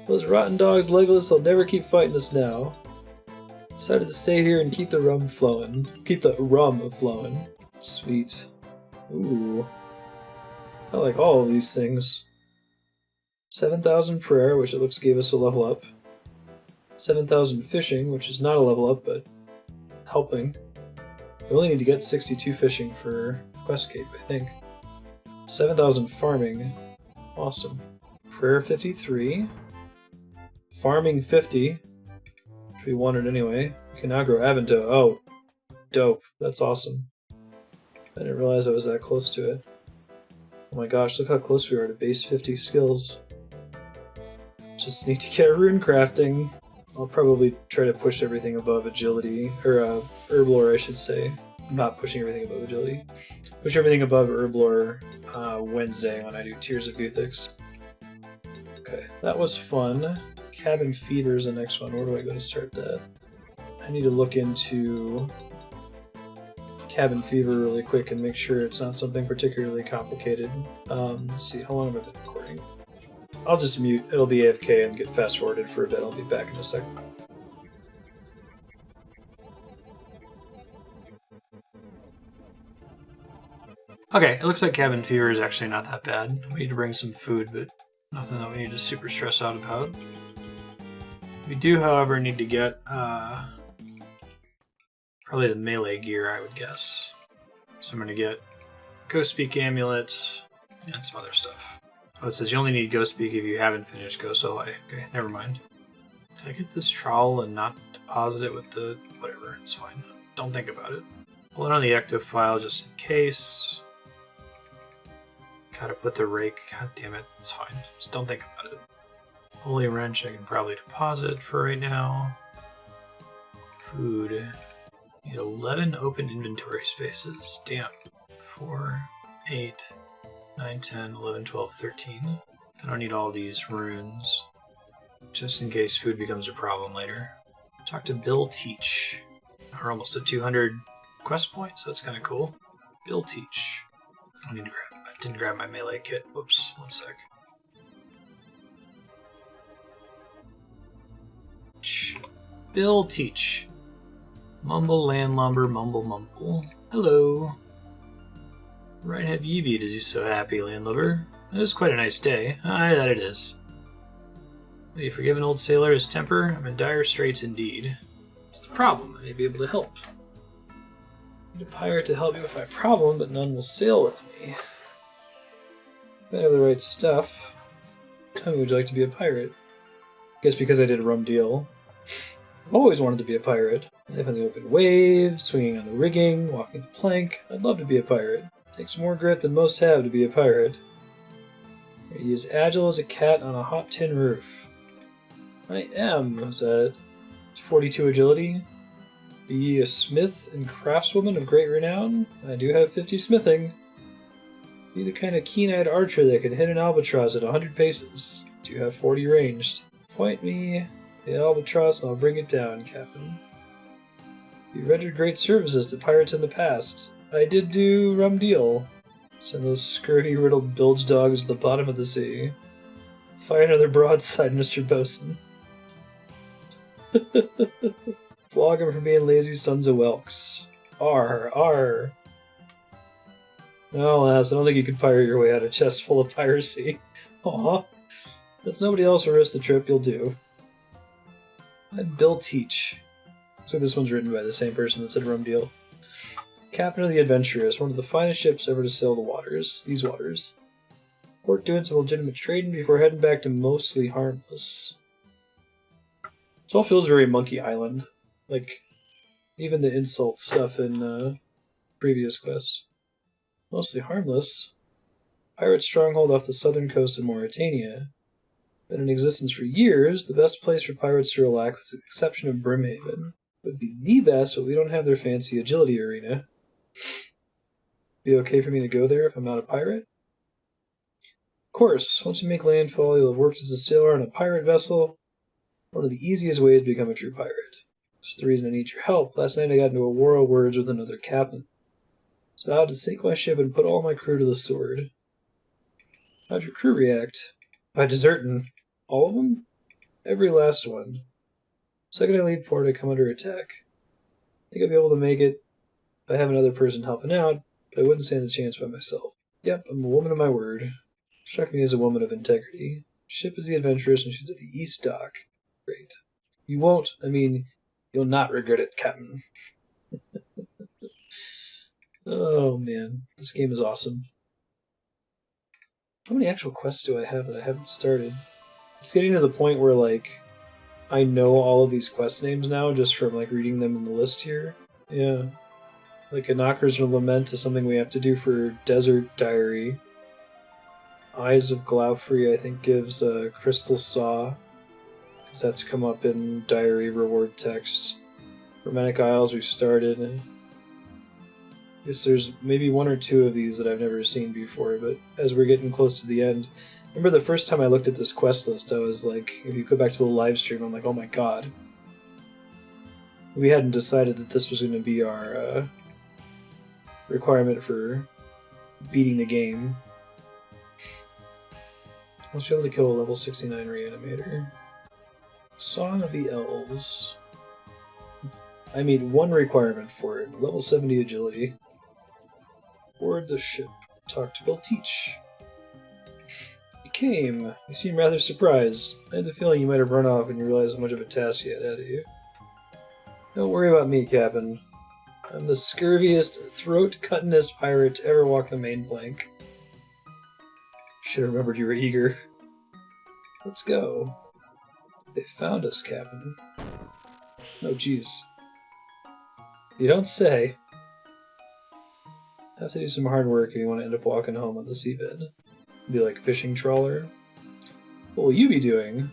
Those rotten dogs Legolas will never keep fighting us now. Decided to stay here and keep the rum flowing. Keep the rum flowing. Sweet. Ooh. I like all of these things. 7,000 prayer, which it looks gave us a level up. 7,000 fishing, which is not a level up, but helping. We only need to get 62 fishing for Questcape, I think. 7,000 farming. Awesome. Prayer 53. Farming 50. Which we wanted anyway. We can now grow Avento. Oh, dope. That's awesome. I didn't realize I was that close to it. Oh my gosh, look how close we are to base 50 skills. Just need to get a rune crafting. I'll probably try to push everything above agility, or herblore I should say. I'm not pushing everything above agility. Push everything above herblore Wednesday when I do Tears of Guthix. Okay, that was fun. Cabin Fever is the next one. Where do I go to start that? I need to look into Cabin Fever really quick and make sure it's not something particularly complicated. Let's see, how long have I been recording? I'll just mute. It'll be AFK and get fast forwarded for a bit. I'll be back in a second. Okay, it looks like Cabin Fever is actually not that bad. We need to bring some food, but nothing that we need to super stress out about. We do, however, need to get probably the melee gear, I would guess. So I'm going to get Ghost Peak Amulet and some other stuff. Oh, it says you only need Ghost Peak if you haven't finished Ghost Olay. Okay, never mind. Did I get this trowel and not deposit it with the... whatever, it's fine. Don't think about it. Pull it on the active file just in case. Gotta put the rake... God damn it, it's fine. Just don't think about it. Holy Wrench I can probably deposit for right now. Food. Need 11 open inventory spaces. Damn. 4, 8, 9, 10, 11, 12, 13. I don't need all these runes. Just in case food becomes a problem later. Talk to Bill Teach. We're almost at 200 quest points. That's kind of cool. Bill Teach. I didn't grab my melee kit. Whoops. One sec. Bill Teach. Mumble landlumber mumble mumble. Hello. Right have ye be to be so happy, landlubber? It is quite a nice day. Aye, that it is. Will you forgive an old sailor his temper? I'm in dire straits indeed. What's the problem? I may be able to help. I need a pirate to help me with my problem, but none will sail with me. If I have the right stuff, tell me, would you like to be a pirate? I guess because I did a Rum Deal. I've always wanted to be a pirate. Live on the open waves, swinging on the rigging, walking the plank. I'd love to be a pirate. It takes more grit than most have to be a pirate. Are you as agile as a cat on a hot tin roof? I am, is that 42 agility? Be ye a smith and craftswoman of great renown? I do have 50 smithing. Be the kind of keen-eyed archer that can hit an albatross at 100 paces. Do have 40 ranged. Point me the albatross and I'll bring it down, Captain. You rendered great services to pirates in the past. I did do Rum Deal. Send those scurvy-riddled bilge dogs to the bottom of the sea. Fire another broadside, Mr. Bosun. Flog them for being lazy sons of whelks. Arr, arr. No, lass, I don't think you could pirate your way out of a chest full of piracy. Aw. Since nobody else will risk the trip, you'll do. I'm Bill Teach. Looks like this one's written by the same person that said Rum Deal. Captain of the Adventurous, one of the finest ships ever to sail the waters. These waters. Port doing some legitimate trading before heading back to Mostly Harmless. This all feels very Monkey Island. Like, even the insult stuff in previous quests. Mostly Harmless. Pirate stronghold off the southern coast of Morytania. Been in existence for years, the best place for pirates to relax with the exception of Brimhaven. Would be the best, but we don't have their fancy agility arena. Be okay for me to go there if I'm not a pirate? Of course, once you make landfall, you'll have worked as a sailor on a pirate vessel. One of the easiest ways to become a true pirate. This is the reason I need your help. Last night I got into a war of words with another captain. So I had to sink my ship and put all my crew to the sword. How'd your crew react? By deserting. All of them? Every last one. Second I leave port, I come under attack. I think I'll be able to make it if I have another person helping out, but I wouldn't stand a chance by myself. Yep, I'm a woman of my word. Struck me as a woman of integrity. Ship is the Adventurous and she's at the East Dock. Great. You won't, you'll not regret it, Captain. Oh man, this game is awesome. How many actual quests do I have that I haven't started? It's getting to the point where, like, I know all of these quest names now just from, like, reading them in the list here. Yeah. Like, a Knocker's Lament is something we have to do for Desert Diary. Eyes of Glaufrey, I think, gives a Crystal Saw, because that's come up in Diary reward text. Romantic Isles we've started. I guess there's maybe one or two of these that I've never seen before, but as we're getting close to the end... Remember the first time I looked at this quest list, I was like, if you go back to the live stream, I'm like, oh my god. We hadn't decided that this was going to be our requirement for beating the game. Must be able to kill a level 69 reanimator. Song of the Elves. I made one requirement for it, level 70 agility. Board the ship. Talk to Bill Teach. Came. You seem rather surprised. I had the feeling you might have run off when you realized how much of a task you had ahead of you. Don't worry about me, Captain. I'm the scurviest, throat-cuttingest pirate to ever walk the main plank. Should have remembered you were eager. Let's go. They found us, Captain. Oh, jeez. You don't say. Have to do some hard work if you want to end up walking home on the seabed. Be like a fishing trawler. What will you be doing?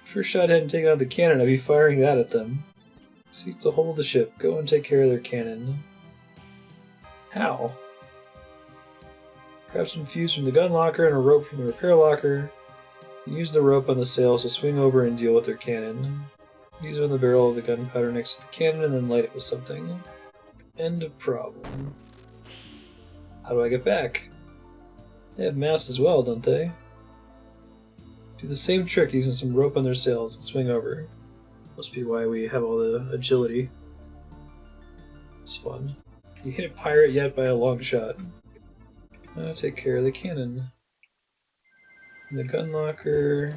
If your shot hadn't taken out the cannon, I'd be firing that at them. Seek the hull of the ship. Go and take care of their cannon. How? Grab some fuse from the gun locker and a rope from the repair locker. Use the rope on the sails to swing over and deal with their cannon. Use it on the barrel of the gunpowder next to the cannon and then light it with something. End of problem. How do I get back? They have masts as well, don't they? Do the same trick using some rope on their sails and swing over. Must be why we have all the agility. It's fun. Can you hit a pirate yet by a long shot? I'll take care of the cannon. In the gun locker,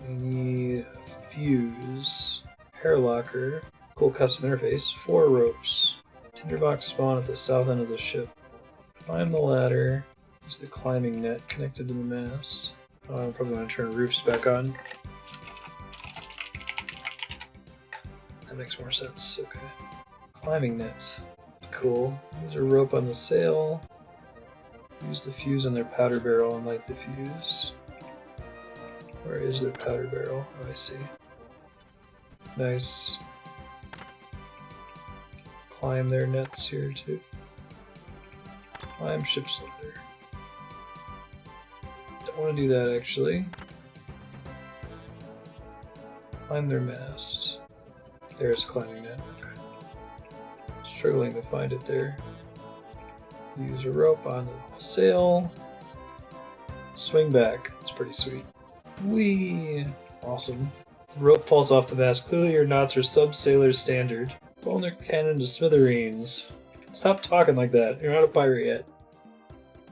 we need a fuse, hair locker, cool custom interface, 4 ropes, tinderbox spawn at the south end of the ship. Climb the ladder, use the climbing net connected to the mast. Oh, I'm probably going to turn roofs back on. That makes more sense, okay. Climbing net, cool. Use a rope on the sail. Use the fuse on their powder barrel and light the fuse. Where is their powder barrel? Oh, I see. Nice. Climb their nets here too. Climb ship's ladder. Don't want to do that actually. Climb their mast. There's climbing net. Okay. Struggling to find it there. Use a rope on the sail. Swing back. It's pretty sweet. Whee! Awesome. The rope falls off the mast. Clearly your knots are sub-sailor standard. Blown their cannon to smithereens. Stop talking like that. You're not a pirate yet.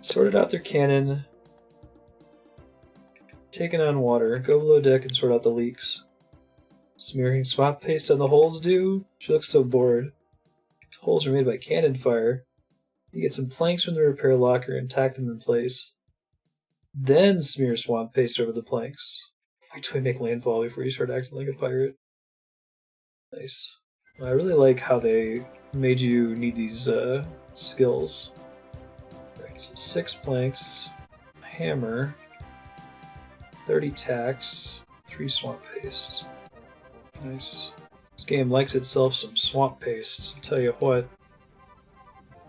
Sorted out their cannon. Taken on water. Go below deck and sort out the leaks. Smearing swamp paste on the holes do? She looks so bored. These holes are made by cannon fire. You get some planks from the repair locker and tack them in place. Then smear swamp paste over the planks. Wait till we make landfall before you start acting like a pirate. Nice. I really like how they made you need these skills. Right, so 6 planks, a hammer, 30 tacks, 3 swamp paste. Nice. This game likes itself some swamp paste, I'll tell you what.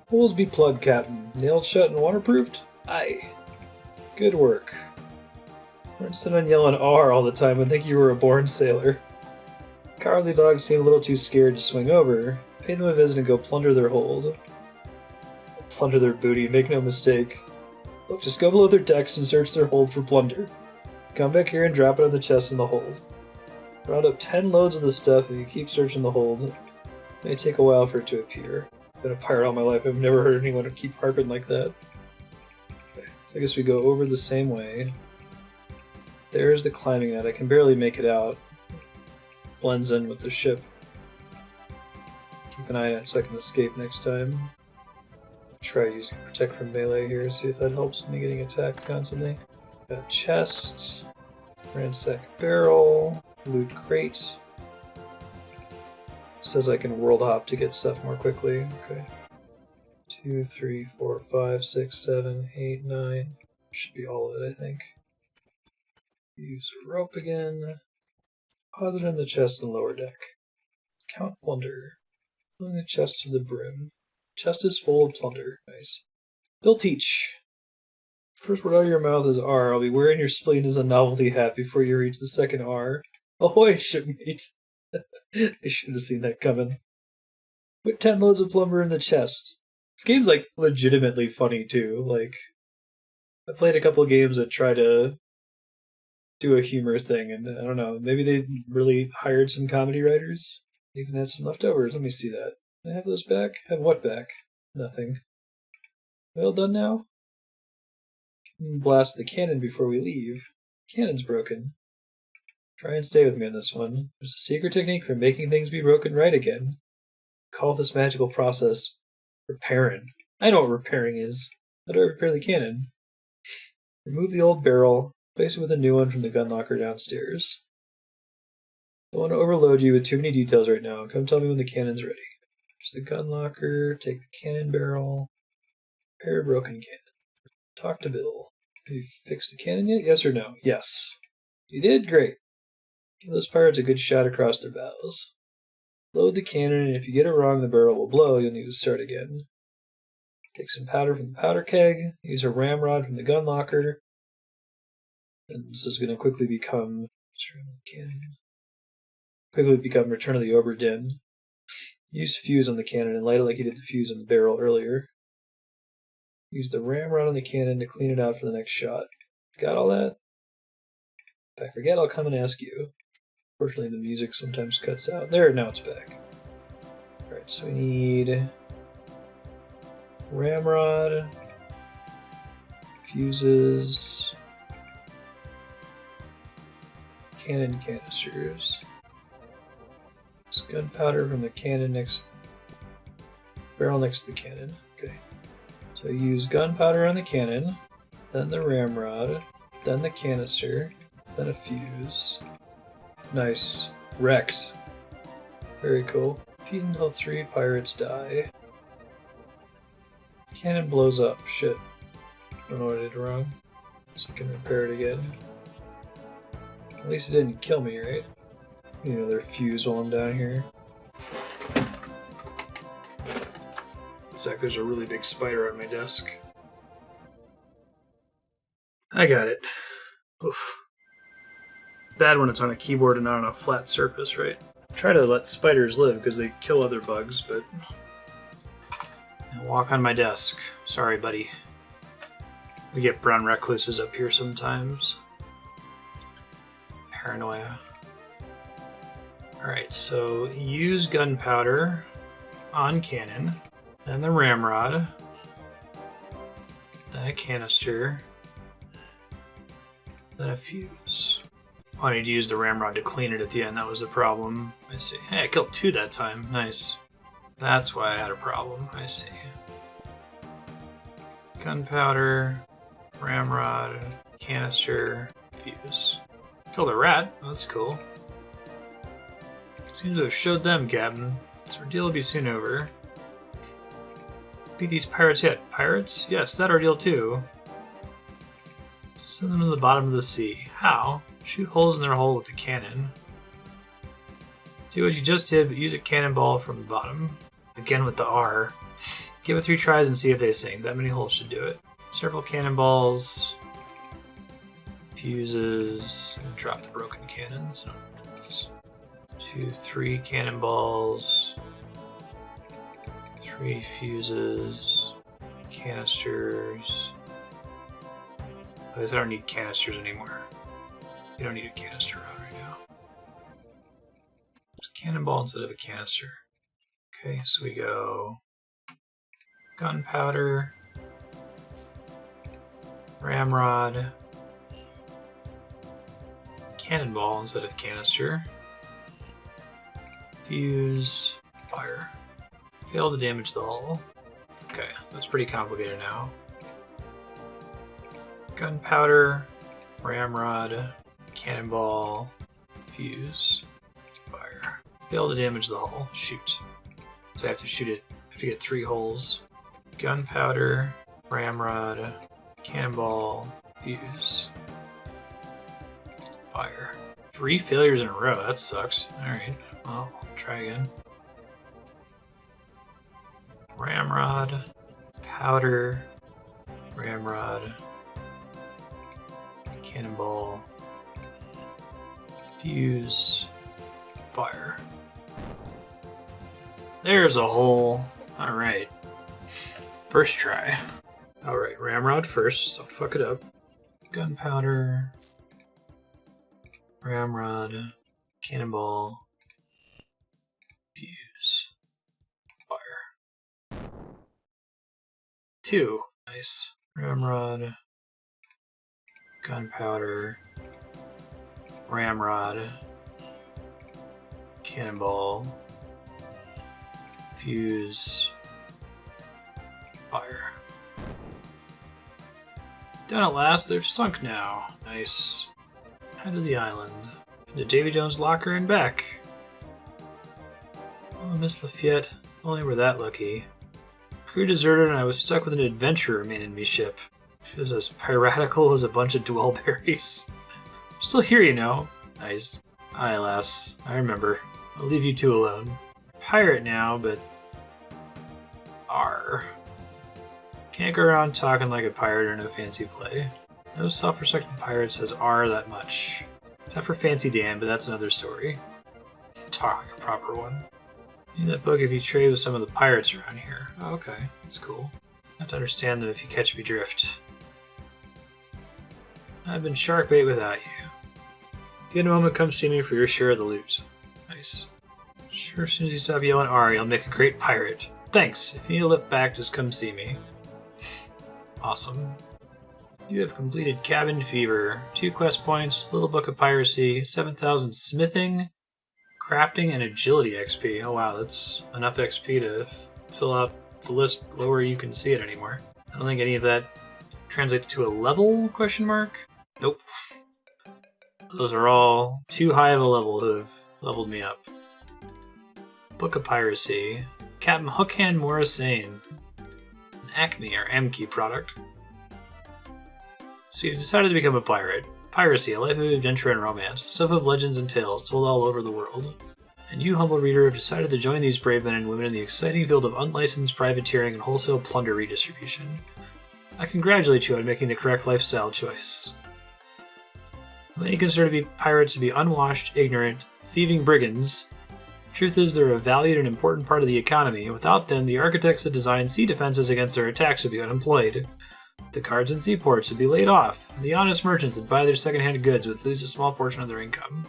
Holes be plugged, Captain. Nailed shut and waterproofed? Aye. Good work. Or instead on yelling R all the time and think you were a born sailor. Cowardly dogs seem a little too scared to swing over. Pay them a visit and go plunder their hold. Plunder their booty, make no mistake. Look, just go below their decks and search their hold for plunder. Come back here and drop it on the chest in the hold. Round up 10 loads of the stuff and you keep searching the hold. It may take a while for it to appear. I've been a pirate all my life, I've never heard anyone keep harping like that. Okay, so I guess we go over the same way. There's the climbing net, I can barely make it out. Blends in with the ship. Keep an eye on it so I can escape next time. Try using Protect from Melee here, see if that helps me getting attacked constantly. Got chests, ransack barrel, loot crate. Says I can world hop to get stuff more quickly. Okay. 2, 3, 4, 5, 6, 7, 8, 9. Should be all of it, I think. Use a rope again. Deposit in the chest in the lower deck. Count plunder. Filling the chest to the brim. Chest is full of plunder. Nice. They'll teach. First word out of your mouth is R. I'll be wearing your spleen as a novelty hat before you reach the second R. Ahoy, shipmate! I should have seen that coming. Put 10 loads of lumber in the chest. This game's like legitimately funny too. Like, I played a couple of games that try to do a humor thing, and I don't know, maybe they really hired some comedy writers. Even had some leftovers. Let me see that. Can I have those back? Have what back? Nothing. Well done now? Blast the cannon before we leave. Cannon's broken. Try and stay with me on this one. There's a secret technique for making things be broken right again. Call this magical process repairing. I know what repairing is. How do I repair the cannon? Remove the old barrel. Place it with a new one from the gun locker downstairs. Don't want to overload you with too many details right now. Come tell me when the cannon's ready. There's the gun locker. Take the cannon barrel. Repair broken cannon. Talk to Bill. Have you fixed the cannon yet? Yes or no? Yes. You did? Great. Give those pirates a good shot across their bows. Load the cannon, and if you get it wrong, the barrel will blow. You'll need to start again. Take some powder from the powder keg. Use a ramrod from the gun locker. And this is going to quickly become Return of the Obra Dinn. Use fuse on the cannon and light it like you did the fuse on the barrel earlier. Use the ramrod on the cannon to clean it out for the next shot. Got all that? If I forget, I'll come and ask you. Fortunately, the music sometimes cuts out. There, now it's back. Alright, so we need ramrod, fuses, cannon canisters. It's gunpowder from the cannon barrel next to the cannon. Okay. So use gunpowder on the cannon, then the ramrod, then the canister, then a fuse. Nice. Wrecked. Very cool. Repeat until 3 pirates die. Cannon blows up. Shit. I don't know what I did wrong. So I can repair it again. At least it didn't kill me, right? Need another fuse while I'm down here. Looks like there's a really big spider on my desk. I got it. Oof. Bad when it's on a keyboard and not on a flat surface, right? Try to let spiders live because they kill other bugs, but... Walk on my desk. Sorry, buddy. We get brown recluses up here sometimes. Paranoia. Alright, so use gunpowder on cannon, then the ramrod, then a canister, then a fuse. Oh, I need to use the ramrod to clean it at the end, that was the problem. I see. Hey, I killed 2 that time. Nice. That's why I had a problem. I see. Gunpowder, ramrod, canister, fuse. Killed a rat. That's cool. Seems to have showed them, Captain. This ordeal will be soon over. Beat these pirates yet? Pirates? Yes, that ordeal too. Send them to the bottom of the sea. How? Shoot holes in their hull with the cannon. Do what you just did, but use a cannonball from the bottom. Again with the R. Give it 3 tries and see if they sink. That many holes should do it. Several cannonballs. Fuses. And drop the broken cannons. 2, 3 cannonballs. 3 fuses. Canisters. I guess I don't need canisters anymore. You don't need a canister out right now. It's a cannonball instead of a canister. Okay, so we go gunpowder, ramrod, cannonball instead of canister, fuse, fire. Fail to damage the hull. Okay, that's pretty complicated now. Gunpowder, ramrod, cannonball, fuse, fire. Fail to damage the hull. Shoot. So I have to shoot it. I have to get 3 holes. Gunpowder, ramrod, cannonball, fuse, fire. 3 failures in a row. That sucks. Alright, well, I'll try again. Ramrod, powder, ramrod, cannonball, fuse, fire. There's a hole. Alright. First try. Alright, ramrod first. Don't fuck it up. Gunpowder, ramrod, cannonball, fuse, fire. 2. Nice. Ramrod, gunpowder, ramrod, cannonball, fuse, fire. Down at last, they're sunk now. Nice. Head to the island. Into Davy Jones' locker and back. Oh, Miss Lafayette. Only we're that lucky. Crew deserted and I was stuck with an adventurer manning me ship. She was as piratical as a bunch of dwellberries. I'm still here, you know. Nice. Aye, lass. I remember. I'll leave you two alone. pirate now, but R. Can't go around talking like a pirate or no fancy play. No self-respecting pirate says R that much. Except for Fancy Dan, but that's another story. Talk like a proper one. Need that book if you trade with some of the pirates around here. Oh, okay, that's cool. I have to understand them if you catch me drift. I've been shark bait without you. If you get a moment, come see me for your share of the loot. Nice. Sure, as soon as you stop yelling R, you'll make a great pirate. Thanks. If you need a lift back, just come see me. Awesome. You have completed Cabin Fever. 2 quest points, Little Book of Piracy, 7,000 Smithing, Crafting, and Agility XP. Oh wow, that's enough XP to fill out the list below where you can see it anymore. I don't think any of that translates to a level, question mark? Nope. Those are all too high of a level to have leveled me up. Book of Piracy. Captain Hookhand Morytania. An Acme or Amkey product. So you've decided to become a pirate. Piracy, a life of adventure and romance, stuff of legends and tales told all over the world. And you, humble reader, have decided to join these brave men and women in the exciting field of unlicensed privateering and wholesale plunder redistribution. I congratulate you on making the correct lifestyle choice. Many consider to be pirates to be unwashed, ignorant, thieving brigands. Truth is, they're a valued and important part of the economy, and without them, the architects that designed sea defenses against their attacks would be unemployed. The guards in seaports would be laid off, and the honest merchants that buy their second-hand goods would lose a small portion of their income.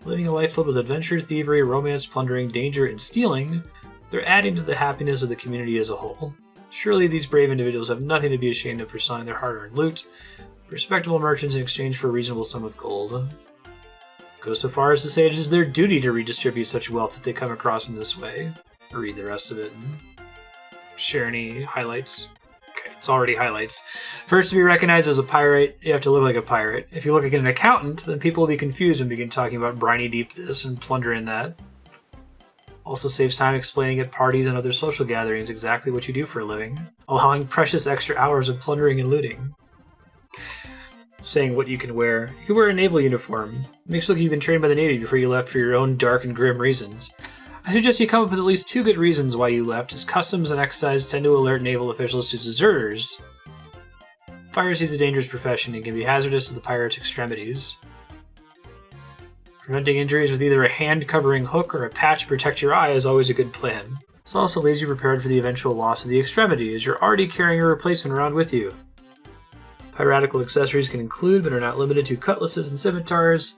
Living a life filled with adventure, thievery, romance, plundering, danger, and stealing, they're adding to the happiness of the community as a whole. Surely these brave individuals have nothing to be ashamed of for selling their hard-earned loot, respectable merchants in exchange for a reasonable sum of gold. Go so far as to say it is their duty to redistribute such wealth that they come across in this way. I'll read the rest of it and share any highlights. Okay, it's already highlights. First, to be recognized as a pirate, you have to look like a pirate. If you look like an accountant, then people will be confused and begin talking about briny deep this and plundering that. Also saves time explaining at parties and other social gatherings exactly what you do for a living, allowing precious extra hours of plundering and looting. Saying what you can wear. You can wear a naval uniform. It makes it look like you've been trained by the Navy before you left for your own dark and grim reasons. I suggest you come up with at least 2 good reasons why you left, as customs and excise tend to alert naval officials to deserters. Piracy is a dangerous profession and can be hazardous to the pirate's extremities. Preventing injuries with either a hand-covering hook or a patch to protect your eye is always a good plan. This also leaves you prepared for the eventual loss of the extremity, as you're already carrying a replacement around with you. Piratical accessories can include, but are not limited to, cutlasses and scimitars,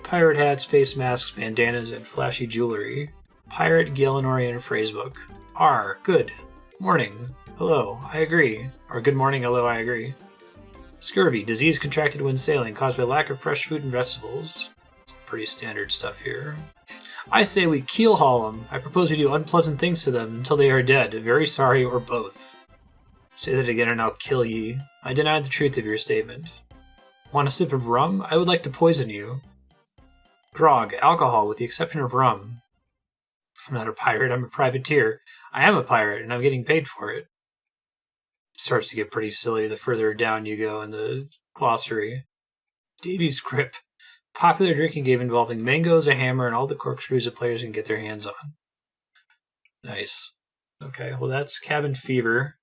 pirate hats, face masks, bandanas, and flashy jewelry. Pirate Galenorian phrasebook. R. Good. Morning. Hello. I agree. Or good morning. Hello. I agree. Scurvy. Disease contracted when sailing, caused by lack of fresh food and vegetables. Pretty standard stuff here. I say we keel haul them. I propose we do unpleasant things to them until they are dead. Very sorry, or both. Say that again and I'll kill ye. I deny the truth of your statement. Want a sip of rum? I would like to poison you. Grog. Alcohol, with the exception of rum. I'm not a pirate, I'm a privateer. I am a pirate, and I'm getting paid for it. Starts to get pretty silly the further down you go in the glossary. Davy's Grip. Popular drinking game involving mangoes, a hammer, and all the corkscrews that players can get their hands on. Nice. Okay, well that's Cabin Fever.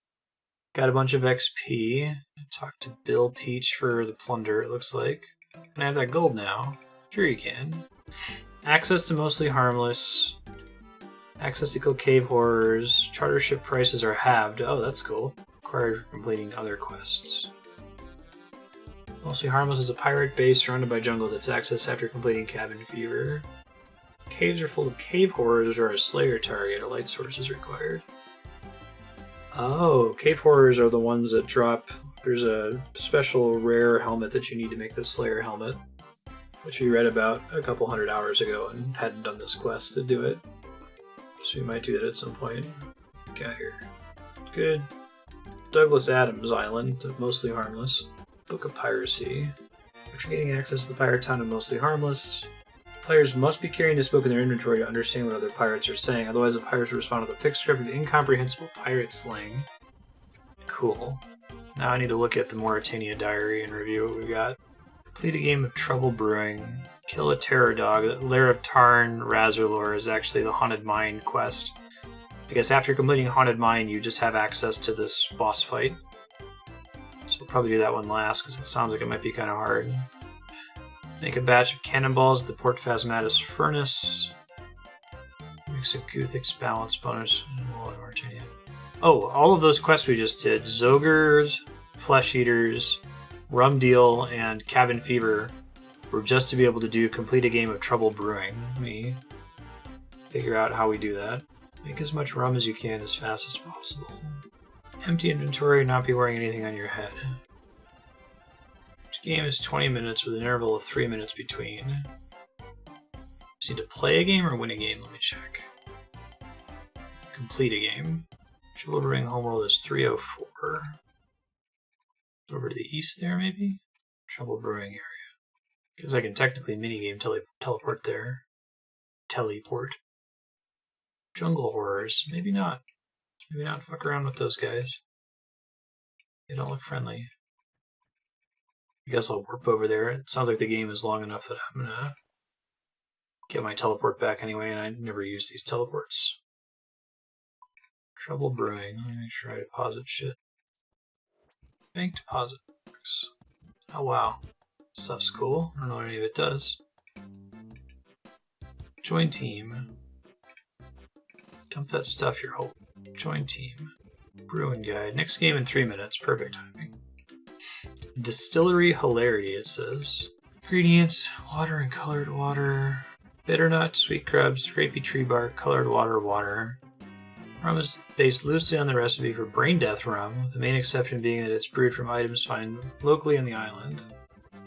Got a bunch of XP. Talk to Bill Teach for the plunder, it looks like. Can I have that gold now? Sure you can. Access to Mostly Harmless. Access to Kill Cave Horrors. Charter ship prices are halved. Oh, that's cool. Required for completing other quests. Mostly Harmless is a pirate base surrounded by jungle that's accessed after completing Cabin Fever. Caves are full of cave horrors, which are a slayer target. A light source is required. Oh, cave horrors are the ones that drop. There's a special rare helmet that you need to make the Slayer helmet, which we read about a couple 100 hours ago and hadn't done this quest to do it. So we might do that at some point. Got here. Good. Douglas Adams Island, Mostly Harmless. Book of Piracy. After getting access to the pirate town of Mostly Harmless, players must be carrying this book in their inventory to understand what other pirates are saying, otherwise the pirates will respond with a fixed script of incomprehensible pirate slang. Cool. Now I need to look at the Morytania diary and review what we got. Complete a game of Trouble Brewing. Kill a terror dog. Lair of Tarn, Razorlor is actually the Haunted Mine quest. I guess after completing Haunted Mine, you just have access to this boss fight. So we'll probably do that one last, because it sounds like it might be kind of hard. Make a batch of Cannonballs at the Port Phasmatis Furnace. Mix a Guthix balance bonus. Morytania. Oh, all of those quests we just did. Zogres, Flesh Eaters, Rum Deal, and Cabin Fever were just to be able to do complete a game of Trouble Brewing. Let me figure out how we do that. Make as much rum as you can as fast as possible. Empty inventory, not be wearing anything on your head. Each game is 20 minutes with an interval of 3 minutes between. Just need to play a game or win a game? Let me check. Complete a game. Trouble Brewing homeworld is 304. Over to the east there, maybe? Trouble Brewing area. Because I can technically minigame teleport there. Teleport. Jungle horrors. Maybe not. Maybe not fuck around with those guys. They don't look friendly. I guess I'll warp over there. It sounds like the game is long enough that I'm gonna get my teleport back anyway, and I never use these teleports. Trouble Brewing. Let me make sure I deposit shit. Bank deposit works. Oh wow. Stuff's cool. I don't know what any of it does. Join team. Dump that stuff you're holding. Join team. Brewing guide. Next game in 3 minutes. Perfect timing. Distillery hilarity, it says. Ingredients: water and colored water. Bitternut, sweet grubs, grapey tree bark, colored water. Rum is based loosely on the recipe for brain death rum, with the main exception being that it's brewed from items found locally on the island.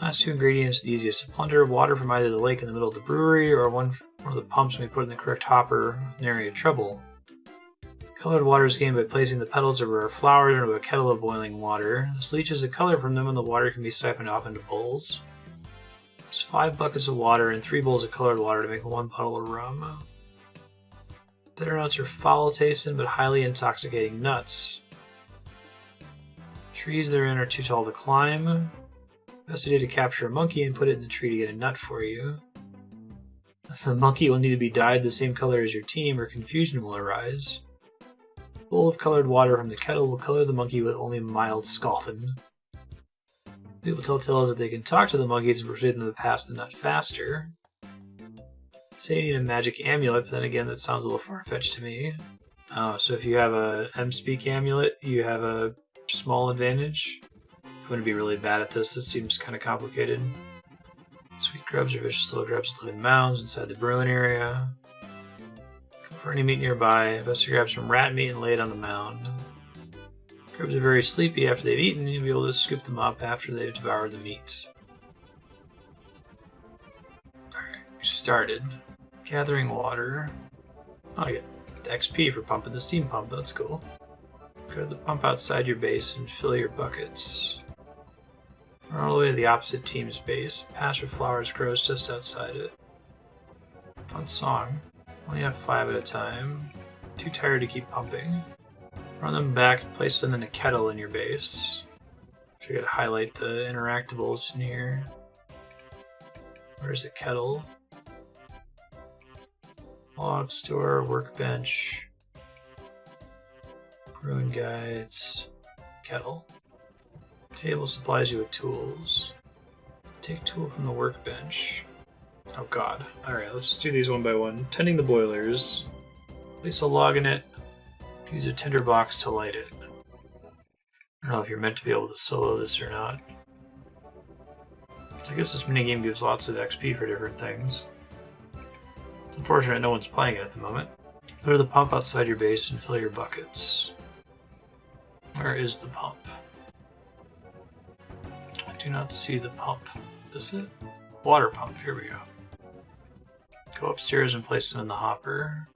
Last two ingredients are the easiest to plunder: water from either the lake in the middle of the brewery or one of the pumps when we put in the correct hopper with an area of trouble. Colored water is gained by placing the petals of rare flowers into a kettle of boiling water. This leaches the color from them and the water can be siphoned off into bowls. It's 5 buckets of water and 3 bowls of colored water to make 1 bottle of rum. Bitter nuts are foul-tasting but highly intoxicating nuts. Trees therein are too tall to climb. Best idea to capture a monkey and put it in the tree to get a nut for you. The monkey will need to be dyed the same color as your team or confusion will arise. A bowl of colored water from the kettle will color the monkey with only mild scalding. People tell tales that they can talk to the monkeys and persuade them to pass the nut faster. Say you need a magic amulet, but then again that sounds a little far-fetched to me. So if you have a M-Speak amulet, you have a small advantage. I'm going to be really bad at this. This seems kind of complicated. Sweet grubs are vicious little grubs that live in mounds inside the brewing area. Go for any meat nearby. Best to grab some rat meat and lay it on the mound. Grubs are very sleepy after they've eaten, and you'll be able to scoop them up after they've devoured the meat. Alright, we started. Gathering water. Oh, I get the XP for pumping the steam pump. That's cool. Go to the pump outside your base and fill your buckets. Run all the way to the opposite team's base. A patch of flowers grows just outside it. Fun song. Only have 5 at a time. Too tired to keep pumping. Run them back and place them in a kettle in your base. So you gotta highlight the interactables in here. Where's the kettle? Log store, workbench, brewing guides, kettle. Table supplies you with tools. Take tool from the workbench. Oh god. Alright, let's just do these one by one. Tending the boilers. Place a log in it. Use a tinderbox to light it. I don't know if you're meant to be able to solo this or not. I guess this minigame gives lots of XP for different things. It's unfortunate no one's playing it at the moment. Go to the pump outside your base and fill your buckets. Where is the pump? I do not see the pump. Is it? Water pump, here we go. Go upstairs and place them in the hopper.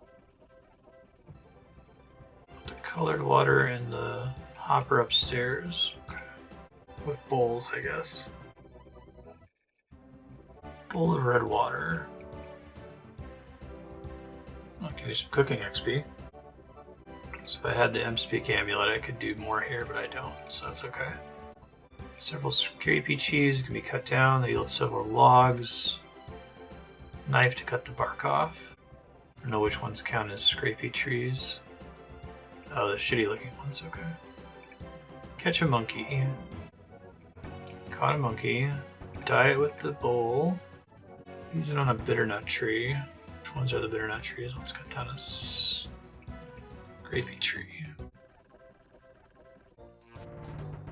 Put the colored water in the hopper upstairs. Okay. With bowls, I guess. Bowl of red water. I'll give you some cooking XP. So if I had the M-Speak amulet, I could do more here, but I don't, so that's okay. Several scrapey trees can be cut down. They yield several logs. Knife to cut the bark off. I don't know which ones count as scrapey trees. Oh, the shitty looking ones, okay. Catch a monkey. Caught a monkey. Dye it with the bowl. Use it on a bitternut tree. Which ones are the bitternut trees? Let's cut down a scrapey tree.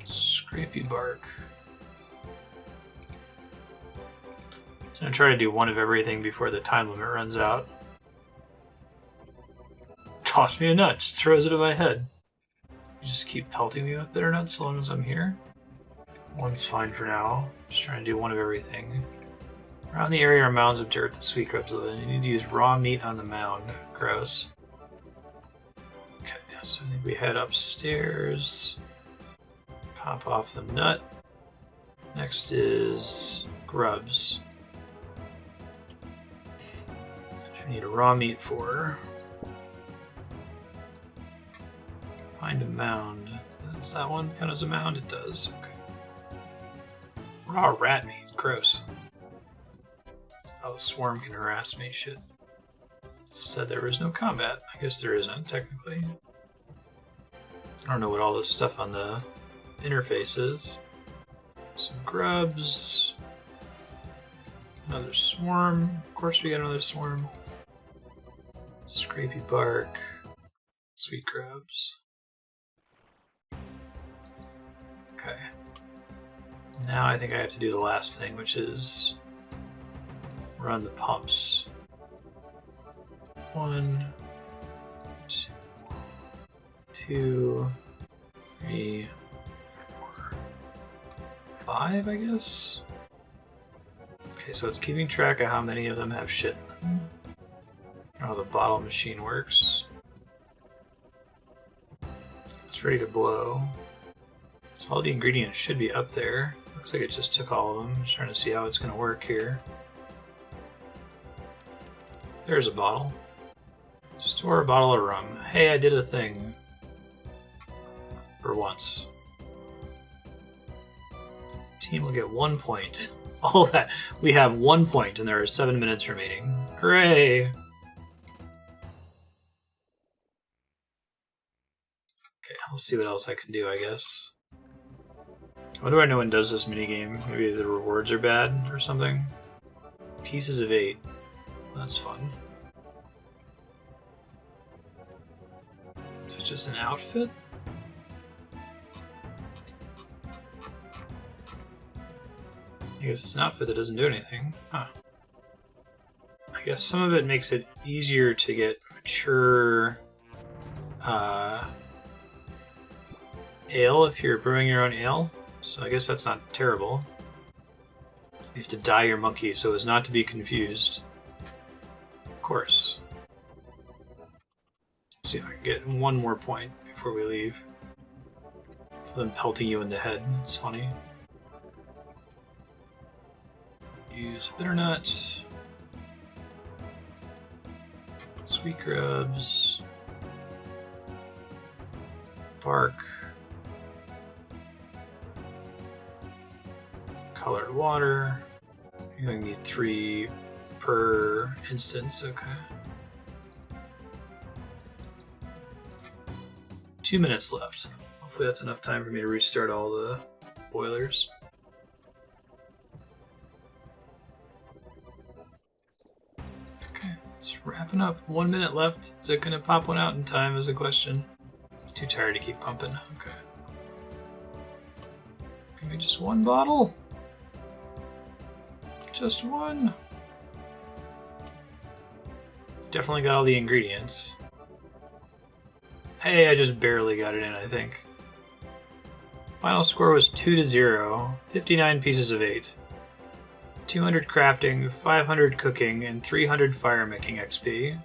Scrapey bark. So I'm gonna try to do one of everything before the time limit runs out. Toss me a nut, just throws it at my head. You just keep pelting me with bitter nuts so long as I'm here. One's fine for now. Just trying to do one of everything. Around the area are mounds of dirt that sweet grubs live in. You need to use raw meat on the mound. Gross. Okay, so I think we head upstairs. Pop off the nut. Next is grubs. Which we need a raw meat for. Find a mound. Does that one count as a mound? It does. Okay. Raw rat meat. Gross. Oh, a swarm can harass me. Shit. Said there was no combat. I guess there isn't, technically. I don't know what all this stuff on the interface is. Some grubs. Another swarm. Of course we got another swarm. Scrapey bark. Sweet grubs. Okay. Now I think I have to do the last thing, which is run the pumps. 1, 2, 3, 4, 5, I guess? Okay, so it's keeping track of how many of them have shit in them. How the bottle machine works. It's ready to blow. So all the ingredients should be up there. Looks like it just took all of them. Just trying to see how it's going to work here. There's a bottle. Store a bottle of rum. Hey, I did a thing. For once. Team will get 1 point. All that. We have 1 point and there are 7 minutes remaining. Hooray! Okay, let's see what else I can do, I guess. What do I know when does this minigame? Maybe the rewards are bad or something? Pieces of 8. That's fun. Is it just an outfit? I guess it's an outfit that doesn't do anything. Huh. I guess some of it makes it easier to get mature ale if you're brewing your own ale. So I guess that's not terrible. You have to dye your monkey so as not to be confused. Of course. Let's see if I can get 1 more point before we leave. Them pelting you in the head. It's funny. Use bitternut. Sweet grubs. Bark. Colored water. You only need 3 per instance, okay. 2 minutes left. Hopefully that's enough time for me to restart all the boilers. Okay, it's wrapping up. 1 minute left. Is it gonna pop one out in time is the question. Too tired to keep pumping. Okay. Give me just 1 bottle. Just 1. Definitely got all the ingredients. Hey, I just barely got it in, I think. Final score was 2-0. 59 pieces of 8. 200 crafting, 500 cooking, and 300 fire making XP.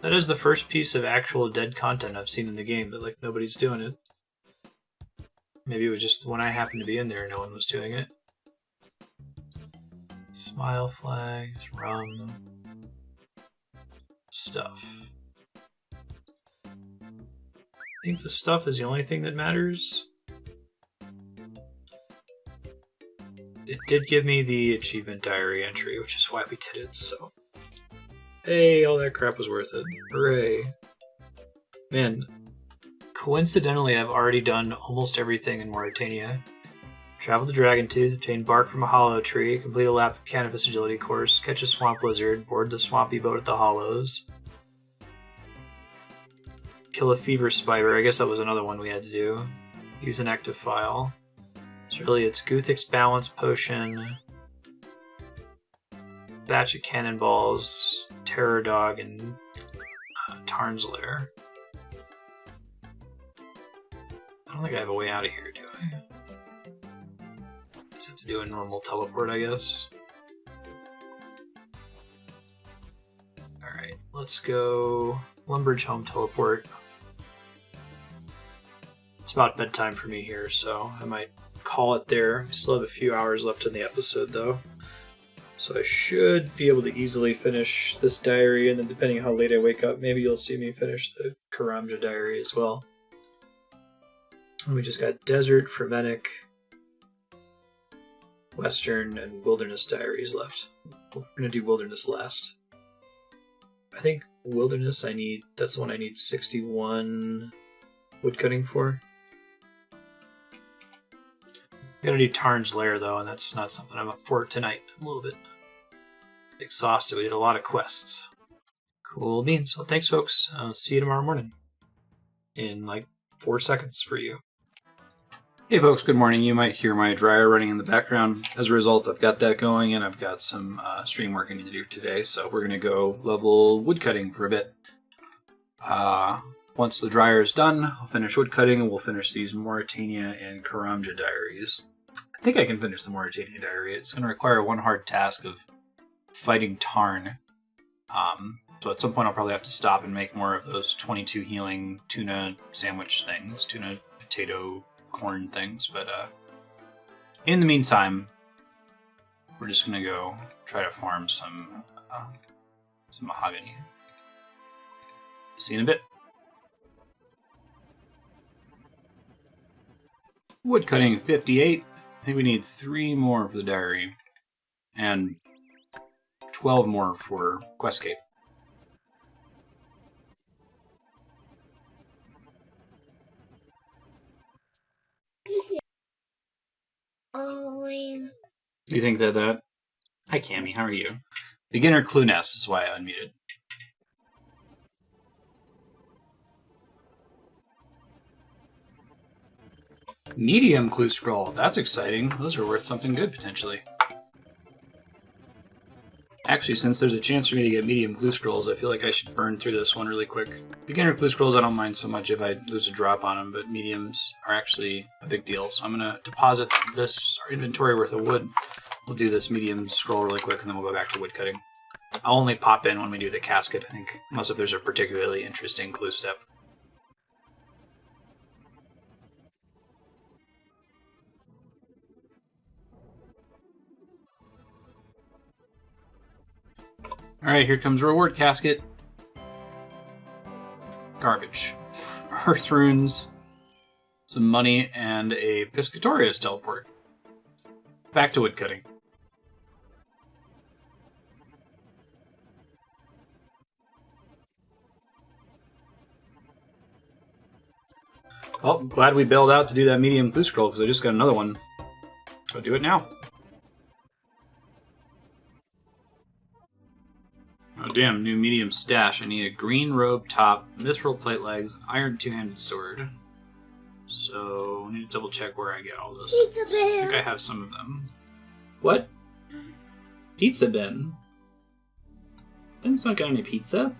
That is the first piece of actual dead content I've seen in the game, but like nobody's doing it. Maybe it was just when I happened to be in there, no one was doing it. Smile flags, rum, stuff. I think the stuff is the only thing that matters. it did give me the achievement diary entry, which is why we did it, so... Hey, all that crap was worth it. Hooray. Man, coincidentally, I've already done almost everything in Morytania. Travel the Dragon Tooth, obtain bark from a hollow tree, complete a lap of Canvas Agility course, catch a swamp lizard, board the swampy boat at the hollows, kill a fever spider. I guess that was another one we had to do. Use an active file. So really it's Guthix balance potion, batch of Cannonballs, Terror Dog, and Tarn's Lair. I don't think I have a way out of here, do I? Just have to do a normal teleport, I guess. Alright, let's go Lumbridge Home teleport. It's about bedtime for me here, so I might call it there. We still have a few hours left in the episode, though. So I should be able to easily finish this diary, and then depending on how late I wake up, maybe you'll see me finish the Karamja diary as well. And we just got Desert, Fremennik, Western, and Wilderness diaries left. We're going to do Wilderness last. I think Wilderness that's the one I need 61 woodcutting for. I'm going to do Tarn's Lair though, and that's not something I'm up for tonight. I'm a little bit exhausted. We did a lot of quests. Cool beans. Well, thanks folks. I'll see you tomorrow morning. In like 4 seconds for you. Hey folks, good morning. You might hear my dryer running in the background. As a result, I've got that going, and I've got some stream work I need to do today, so we're going to go level woodcutting for a bit. Once the dryer is done, I'll finish woodcutting, and we'll finish these Morytania and Karamja diaries. I think I can finish the Morytania diary. It's going to require one hard task of fighting Tarn. So at some point I'll probably have to stop and make more of those 22 healing tuna sandwich things, tuna potato corn things, but in the meantime, we're just gonna go try to farm some mahogany. See you in a bit. Woodcutting 58. I think we need 3 more for the diary, and 12 more for Questscape. Do you think that? Hi, Cammy. How are you? Beginner Clue Nest is why I unmuted. Medium Clue Scroll. That's exciting. Those are worth something good, potentially. Actually, since there's a chance for me to get medium Clue Scrolls, I feel like I should burn through this one really quick. Beginner Clue Scrolls, I don't mind so much if I lose a drop on them, but mediums are actually a big deal. So I'm going to deposit this inventory worth of wood. We'll do this medium scroll really quick, and then we'll go back to woodcutting. I'll only pop in when we do the casket, I think, unless if there's a particularly interesting clue step. Alright, here comes reward casket. Garbage. Earth runes, some money, and a Piscatorius teleport. Back to woodcutting. Well, I'm glad we bailed out to do that medium clue scroll, because I just got another one. Go do it now. Oh damn, new medium stash. I need a green robe top, mithril plate legs, iron two-handed sword. So, I need to double check where I get all those things. I think I have some of them. What? Pizza Ben? Ben's not got any pizza?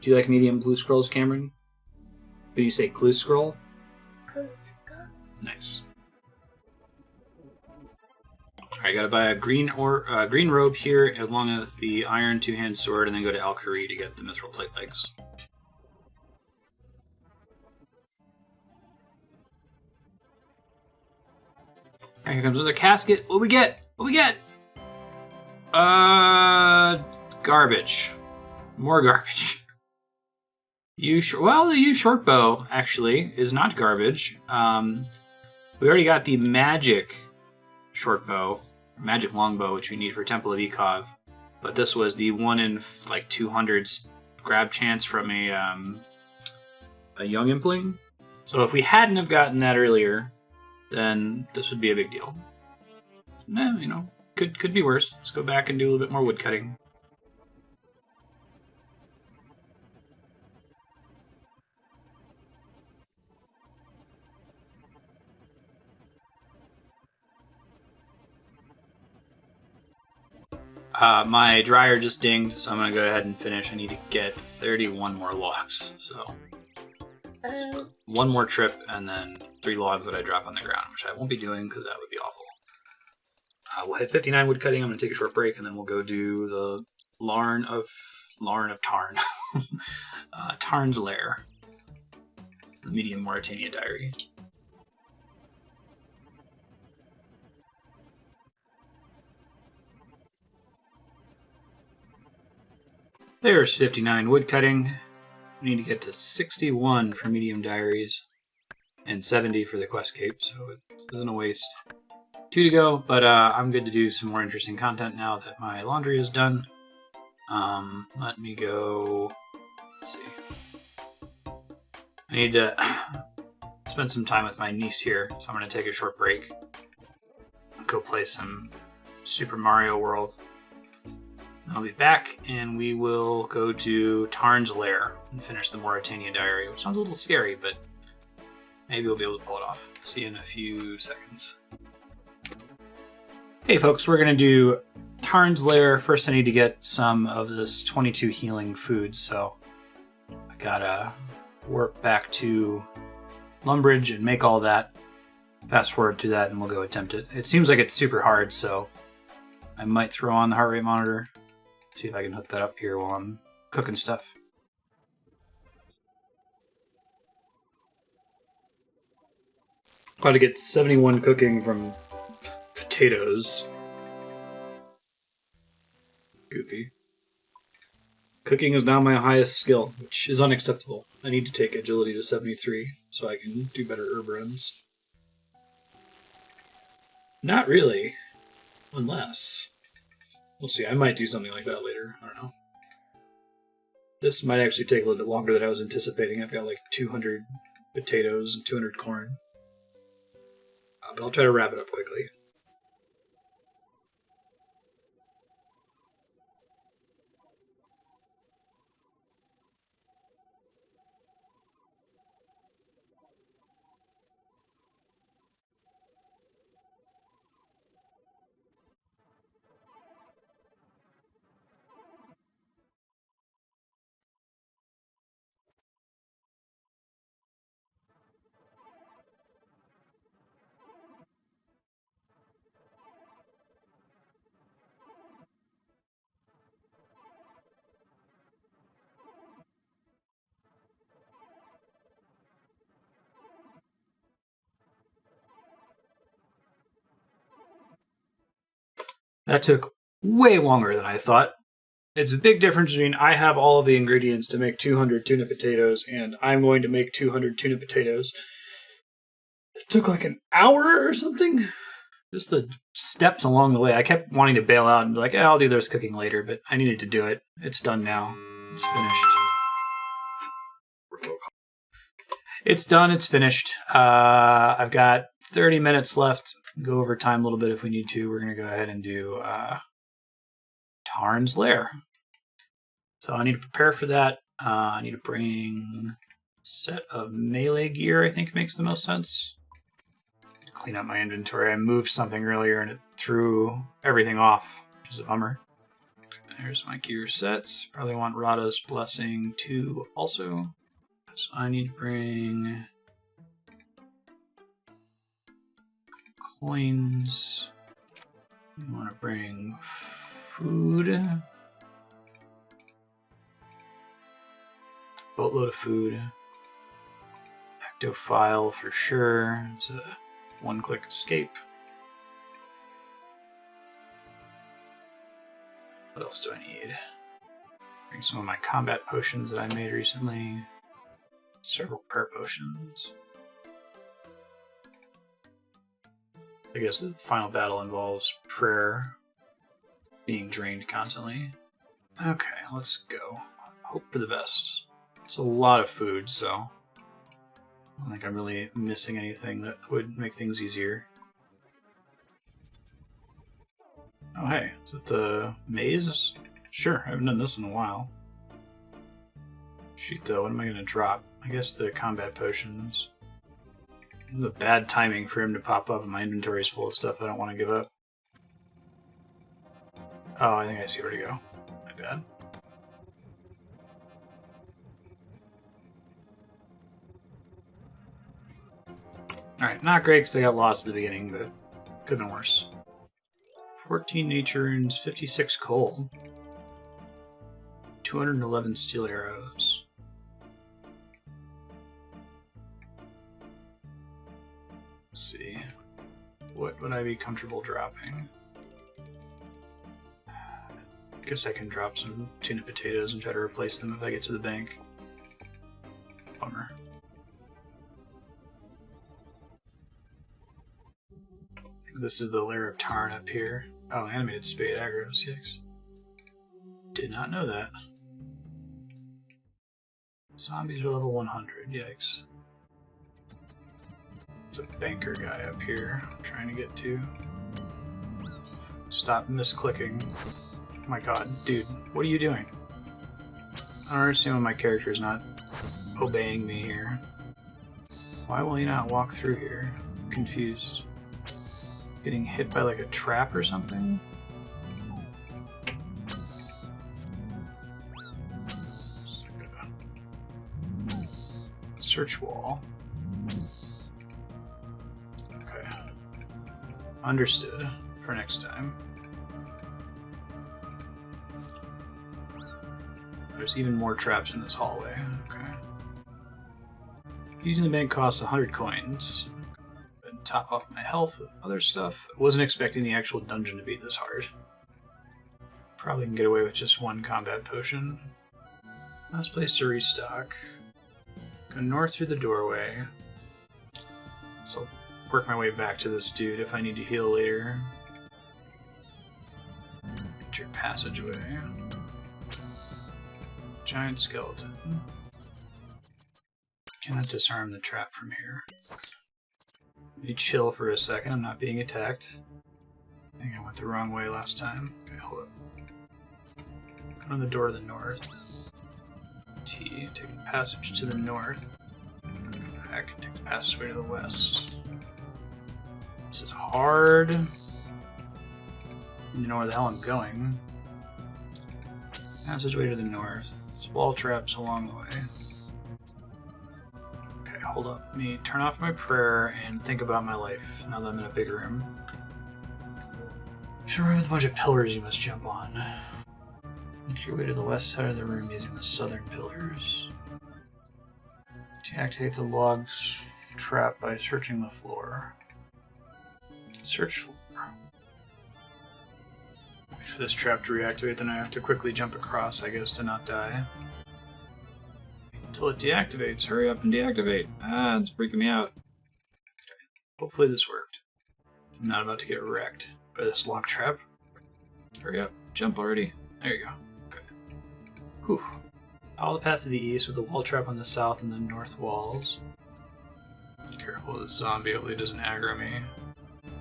Do you like medium clue scrolls, Cameron? Did you say clue scroll? Clue scroll. Nice. I gotta buy a green robe here, along with the iron two-hand sword, and then go to Alkari to get the mithril plate legs. Alright, here comes another casket. What we get? What we get? Garbage. More garbage. Well, the U short bow actually is not garbage. We already got the magic short bow, magic longbow, which we need for Temple of Ekov. But this was the 1 in like 200s grab chance from a young impling. So if we hadn't have gotten that earlier, then this would be a big deal. No, you know, could be worse. Let's go back and do a little bit more woodcutting. My dryer just dinged, so I'm going to go ahead and finish. I need to get 31 more logs, so one more trip and then 3 logs that I drop on the ground, which I won't be doing because that would be awful. We'll hit 59 wood cutting. I'm going to take a short break, and then we'll go do the Larn of Tarn. Tarn's Lair. The medium Morytania diary. There's 59 wood cutting. We need to get to 61 for medium diaries and 70 for the quest cape, so it isn't a waste. 2 to go, but I'm good to do some more interesting content now that my laundry is done. Let me go. Let's see. I need to spend some time with my niece here, so I'm going to take a short break. Go play some Super Mario World. I'll be back, and we will go to Tarn's Lair and finish the Morytania diary, which sounds a little scary, but maybe we'll be able to pull it off. See you in a few seconds. Hey folks, we're going to do Tarn's Lair. First I need to get some of this 22 healing food, so I gotta work back to Lumbridge and make all that. Fast forward to that and we'll go attempt it. It seems like it's super hard, so I might throw on the heart rate monitor. See if I can hook that up here while I'm cooking stuff. Got to get 71 cooking from potatoes. Goofy. Cooking is now my highest skill, which is unacceptable. I need to take agility to 73 so I can do better herb runs. Not really. Unless... We'll see, I might do something like that later. I don't know. This might actually take a little bit longer than I was anticipating. I've got like 200 potatoes and 200 corn. But I'll try to wrap it up quickly. That took way longer than I thought. It's a big difference between I have all of the ingredients to make 200 tuna potatoes and I'm going to make 200 tuna potatoes. It took like an hour or something. Just the steps along the way. I kept wanting to bail out and be like, I'll do this cooking later, but I needed to do it. It's done now. It's finished. It's done. It's finished. I've got 30 minutes left. Go over time a little bit if we need to. We're going to go ahead and do Tarn's Lair. So I need to prepare for that. I need to bring a set of melee gear, I think makes the most sense. Clean up my inventory. I moved something earlier and it threw everything off, which is a bummer. There's my gear sets. Probably want Radha's Blessing 2 also. So I need to bring coins. I want to bring food. Boatload of food. Ectophile for sure. It's a one-click escape. What else do I need? Bring some of my combat potions that I made recently. Several prayer potions. I guess the final battle involves prayer being drained constantly. Okay, let's go. Hope for the best. It's a lot of food, so I don't think I'm really missing anything that would make things easier. Oh hey, is it the maze? Sure, I haven't done this in a while. Shoot though, what am I going to drop? I guess the combat potions. It's a bad timing for him to pop up and my inventory is full of stuff I don't want to give up. Oh, I think I see where to go. My bad. Alright, not great because I got lost at the beginning, but could have been worse. 14 nature runes, 56 coal. 211 steel arrows. Let's see. What would I be comfortable dropping? Guess I can drop some tuna potatoes and try to replace them if I get to the bank. Bummer. This is the Lair of Tarn up here. Oh, animated spade aggros, yikes. Did not know that. Zombies are level 100, yikes. There's a banker guy up here I'm trying to get to. Stop misclicking. Oh my god, dude, what are you doing? I don't understand why my character is not obeying me here. Why will he not walk through here? I'm confused. Getting hit by like a trap or something? Search wall. Okay. Understood. For next time. There's even more traps in this hallway. Okay. Using the bank costs 100 coins. And top off my health with other stuff. I wasn't expecting the actual dungeon to be this hard. Probably can get away with just one combat potion. Last place to restock. Go north through the doorway. So I'll work my way back to this dude if I need to heal later. Enter passageway. Giant skeleton. Cannot disarm the trap from here. Let me chill for a second, I'm not being attacked. I think I went the wrong way last time. Okay, hold up. Go to the door to the north. T, take the passage to the north. Back, take the passageway to the west. This is hard. You know where the hell I'm going. Passageway to the north. Wall traps along the way. Okay, hold up. Let me turn off my prayer and think about my life now that I'm in a big room. There's a room with a bunch of pillars you must jump on. Make your way to the west side of the room using the southern pillars. Deactivate the logs trap by searching the floor. Search floor. Wait for this trap to reactivate, then I have to quickly jump across, I guess, to not die. Until it deactivates. Hurry up and deactivate. Ah, it's freaking me out. Okay. Hopefully this worked. I'm not about to get wrecked by this log trap. Hurry up. Jump already. There you go. Okay. Whew. Follow the path to the east with the wall trap on the south and the north walls. Careful of this zombie, hopefully it doesn't aggro me.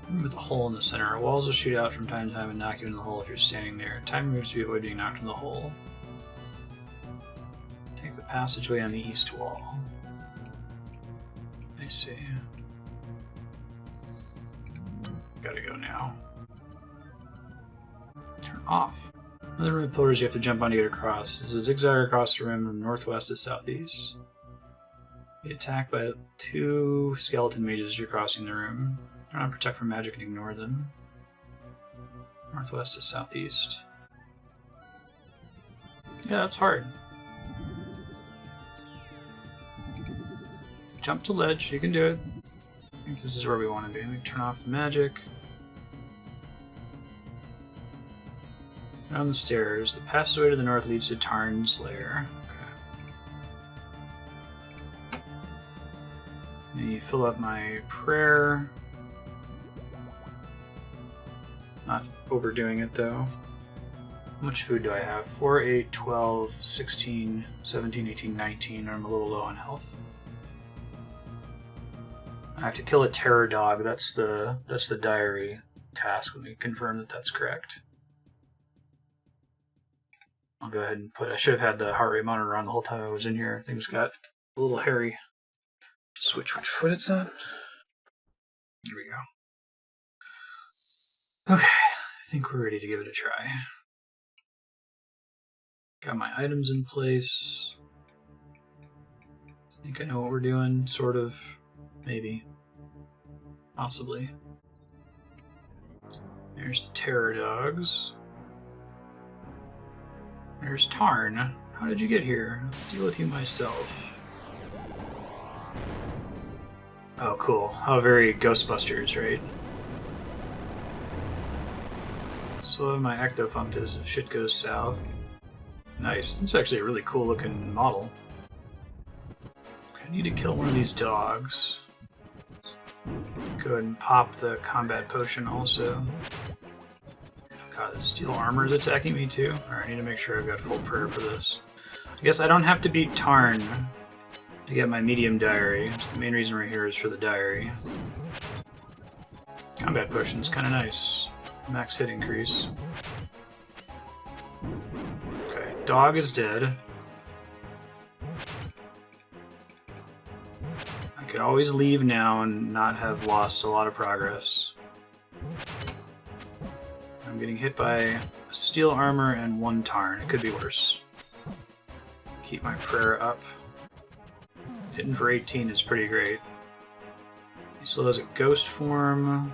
Remember the hole in the center. Walls will shoot out from time to time and knock you in the hole if you're standing there. Time moves to avoid being knocked in the hole. Take the passageway on the east wall. I see. Gotta go now. Turn off. Another room of pillars you have to jump on to get across. There's a zigzag across the room from northwest to southeast. Be attacked by 2 skeleton mages as you're crossing the room. Turn on protect from magic and ignore them. Northwest to southeast. Yeah, that's hard. Jump to ledge, you can do it. I think this is where we want to be. Let me turn off the magic. Down the stairs. The passageway to the north leads to Tarn's lair. Okay. Let me fill up my prayer. Not overdoing it though. How much food do I have? 4, 8, 12, 16, 17, 18, 19. I'm a little low on health. I have to kill a terror dog. That's the diary task. Let me confirm that that's correct. I'll go ahead and put... I should have had the heart rate monitor on the whole time I was in here. Things got a little hairy. Switch which foot it's on. There we go. Okay, I think we're ready to give it a try. Got my items in place. I think I know what we're doing, sort of. Maybe. Possibly. There's the terror dogs. There's Tarn. How did you get here? I'll deal with you myself. Oh, cool. How very Ghostbusters, right? So my Ectofunctus if shit goes south. Nice. This is actually a really cool looking model. I need to kill one of these dogs. Go ahead and pop the combat potion also. God, the steel armor is attacking me too. Alright, I need to make sure I've got full prayer for this. I guess I don't have to beat Tarn to get my medium diary. So the main reason we're here is for the diary. Combat potion's kind of nice. Max hit increase. Okay, dog is dead. I could always leave now and not have lost a lot of progress. I'm getting hit by steel armor and 1 Tarn. It could be worse. Keep my prayer up. Hitting for 18 is pretty great. He still has a ghost form.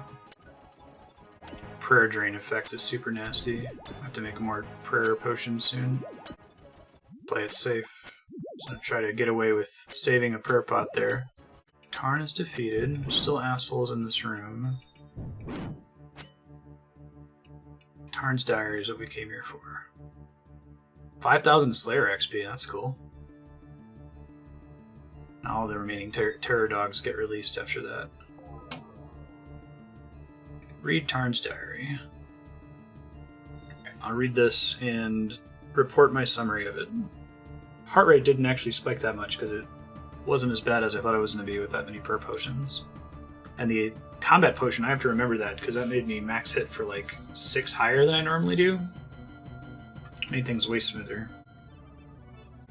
Prayer drain effect is super nasty. I have to make more prayer potions soon. Play it safe. So I'm gonna try to get away with saving a prayer pot there. Tarn is defeated. There's still assholes in this room. Tarn's diary is what we came here for. 5,000 Slayer XP, that's cool. Now all the remaining terror dogs get released after that. Read Tarn's diary. Okay, I'll read this and report my summary of it. Heart rate didn't actually spike that much because it wasn't as bad as I thought it was going to be with that many prayer potions. And the combat potion, I have to remember that because that made me max hit for like 6 higher than I normally do. Made things way smoother.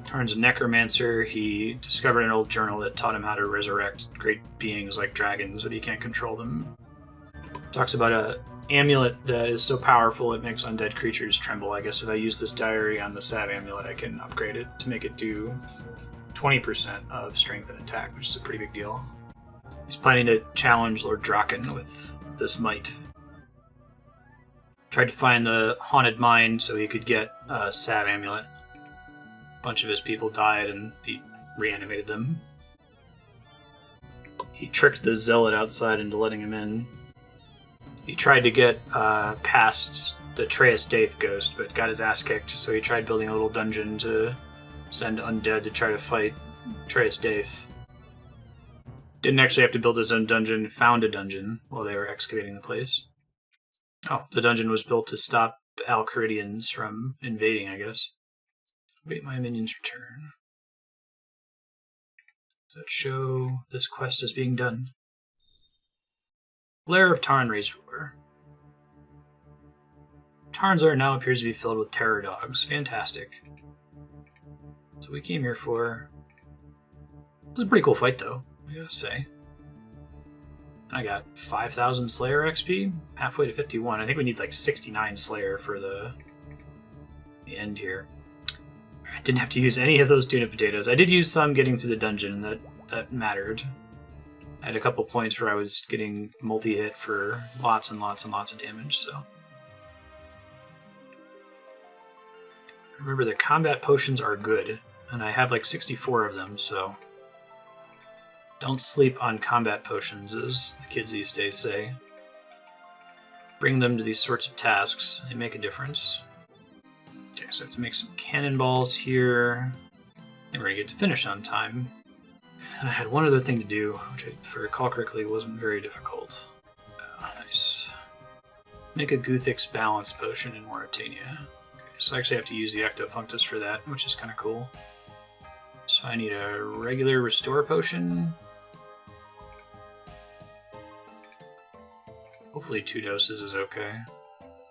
Tarn's a necromancer. He discovered an old journal that taught him how to resurrect great beings like dragons, but he can't control them. Talks about a amulet that is so powerful it makes undead creatures tremble. I guess if I use this diary on the Sav amulet, I can upgrade it to make it do 20% of strength and attack, which is a pretty big deal. He's planning to challenge Lord Draken with this might. Tried to find the haunted mine so he could get a Sav amulet. A bunch of his people died and he reanimated them. He tricked the zealot outside into letting him in. He tried to get past the Traeus Daith ghost, but got his ass kicked, so he tried building a little dungeon to send undead to try to fight Traeus Daith. Didn't actually have to build his own dungeon, found a dungeon while they were excavating the place. Oh, the dungeon was built to stop Al-Kharidians from invading, I guess. Wait my minion's return. Does that show this quest is being done? Lair of Tarn Razorlor. Tarn's lair now appears to be filled with terror dogs. Fantastic. So we came here for... It was a pretty cool fight, though, I gotta say. I got 5,000 Slayer XP, halfway to 51. I think we need like 69 Slayer for the end here. I didn't have to use any of those tuna potatoes. I did use some getting through the dungeon, that mattered. I had a couple points where I was getting multi-hit for lots and lots and lots of damage, so... Remember, the combat potions are good, and I have like 64 of them, so... Don't sleep on combat potions, as the kids these days say. Bring them to these sorts of tasks. They make a difference. Okay, so I have to make some cannonballs here. And we're going to get to finish on time. And I had one other thing to do, which, if I recall correctly, wasn't very difficult. Oh, nice. Make a Guthix balance potion in Morytania. Okay, so I actually have to use the Ectofunctus for that, which is kind of cool. So I need a regular restore potion. Hopefully 2 doses is okay.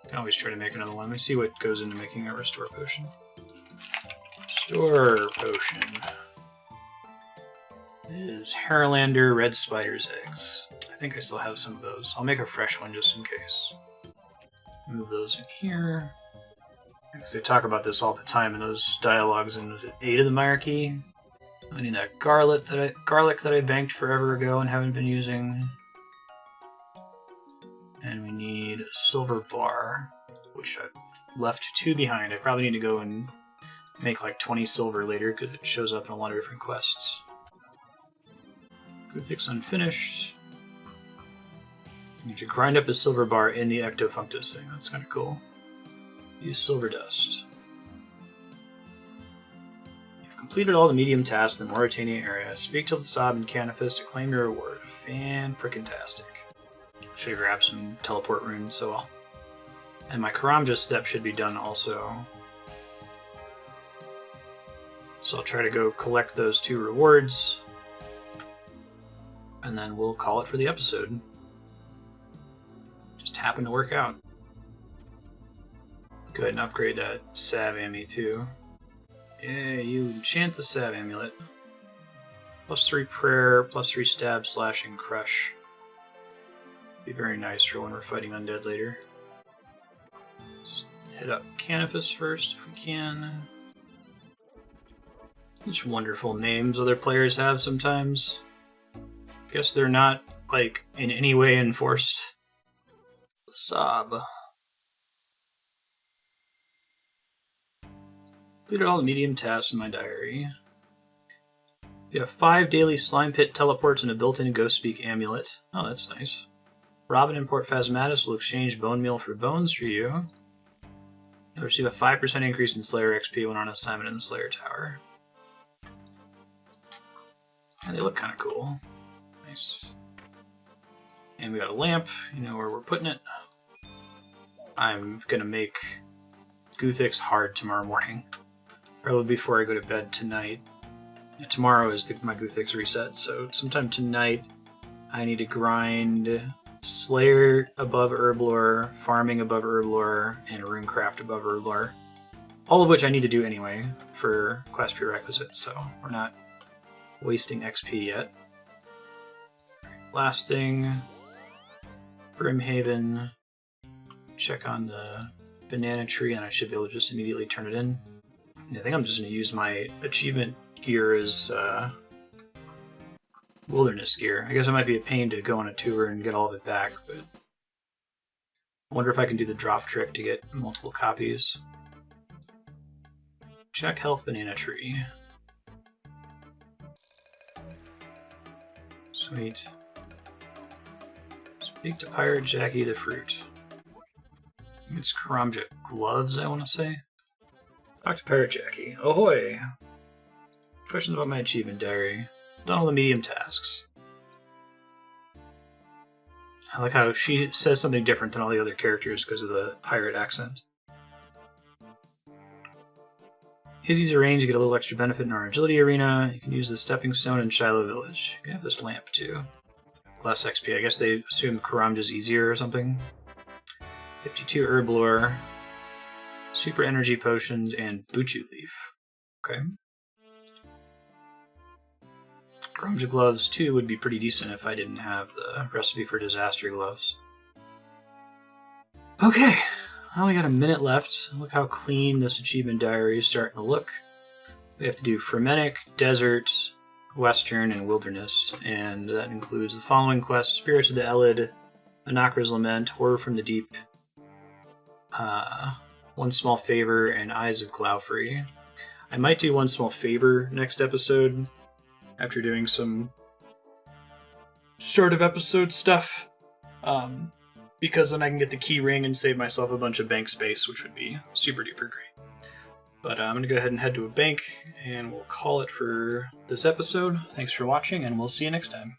Can always try to make another one. Let me see what goes into making a restore potion. Restore potion is Haralander Red Spider's eggs. I think I still have some of those. I'll make a fresh one just in case. Move those in here. Because they talk about this all the time in those dialogues in 8 of the Myarchy. I need that garlic that I banked forever ago and haven't been using. And we need a silver bar, which I've left 2 behind. I probably need to go and make like 20 silver later because it shows up in a lot of different quests. Guthix unfinished. I need to grind up a silver bar in the Ectofunctus thing. That's kind of cool. Use silver dust. You've completed all the medium tasks in the Morytania area. Speak to the Sob and Canifis to claim your reward. Fan-frickin-tastic. Should have grabbed some teleport runes, so well. And my Karamja step should be done also. So I'll try to go collect those 2 rewards. And then we'll call it for the episode. Just happened to work out. Go ahead and upgrade that Sav Ammy too. Yeah, you enchant the Sav Amulet. +3 prayer, +3 stab, slash, and crush. Be very nice for when we're fighting undead later. Let's hit up Canifis first if we can. Such wonderful names other players have sometimes. Guess they're not, like, in any way enforced. Sob. Completed all the medium tasks in my diary. You have 5 daily slime pit teleports and a built-in ghost speak amulet. Oh, that's nice. Robin and Port Phasmatis will exchange bone meal for bones for you. You'll receive a 5% increase in Slayer XP when on assignment in the Slayer Tower. And they look kind of cool. Nice. And we got a lamp, you know where we're putting it. I'm gonna make Guthix hard tomorrow morning. Probably before I go to bed tonight. And tomorrow is my Guthix reset, so sometime tonight I need to grind Slayer above Herblore, Farming above Herblore, and Runecraft above Herblore. All of which I need to do anyway for quest prerequisites, so we're not wasting XP yet. Last thing, Brimhaven. Check on the banana tree, and I should be able to just immediately turn it in. I think I'm just going to use my achievement gear as wilderness gear. I guess it might be a pain to go on a tour and get all of it back, but I wonder if I can do the drop trick to get multiple copies. Check health banana tree. Sweet. Speak to Pirate Jackie the fruit. It's Karamja gloves, I want to say. Talk to Pirate Jackie. Ahoy! Questions about my achievement diary. Done all the medium tasks. I like how she says something different than all the other characters because of the pirate accent. Izzy's arranged to get a little extra benefit in our agility arena. You can use the stepping stone in Shiloh Village. You can have this lamp too. Less XP. I guess they assume Karamja's easier or something. 52 Herblore. Super energy potions and Buchu leaf. Okay. Karamja gloves too would be pretty decent if I didn't have the recipe for disaster gloves. Okay, I only got a minute left. Look how clean this achievement diary is starting to look. We have to do Fremennik, Desert, Western, and Wilderness, and that includes the following quests: Spirits of the Elid, Anakra's Lament, Horror from the Deep, One Small Favor, and Eyes of Glaufrey. I might do One Small Favor next episode, after doing some start of episode stuff, because then I can get the key ring and save myself a bunch of bank space, which would be super duper great. But I'm going to go ahead and head to a bank, and we'll call it for this episode. Thanks for watching, and we'll see you next time.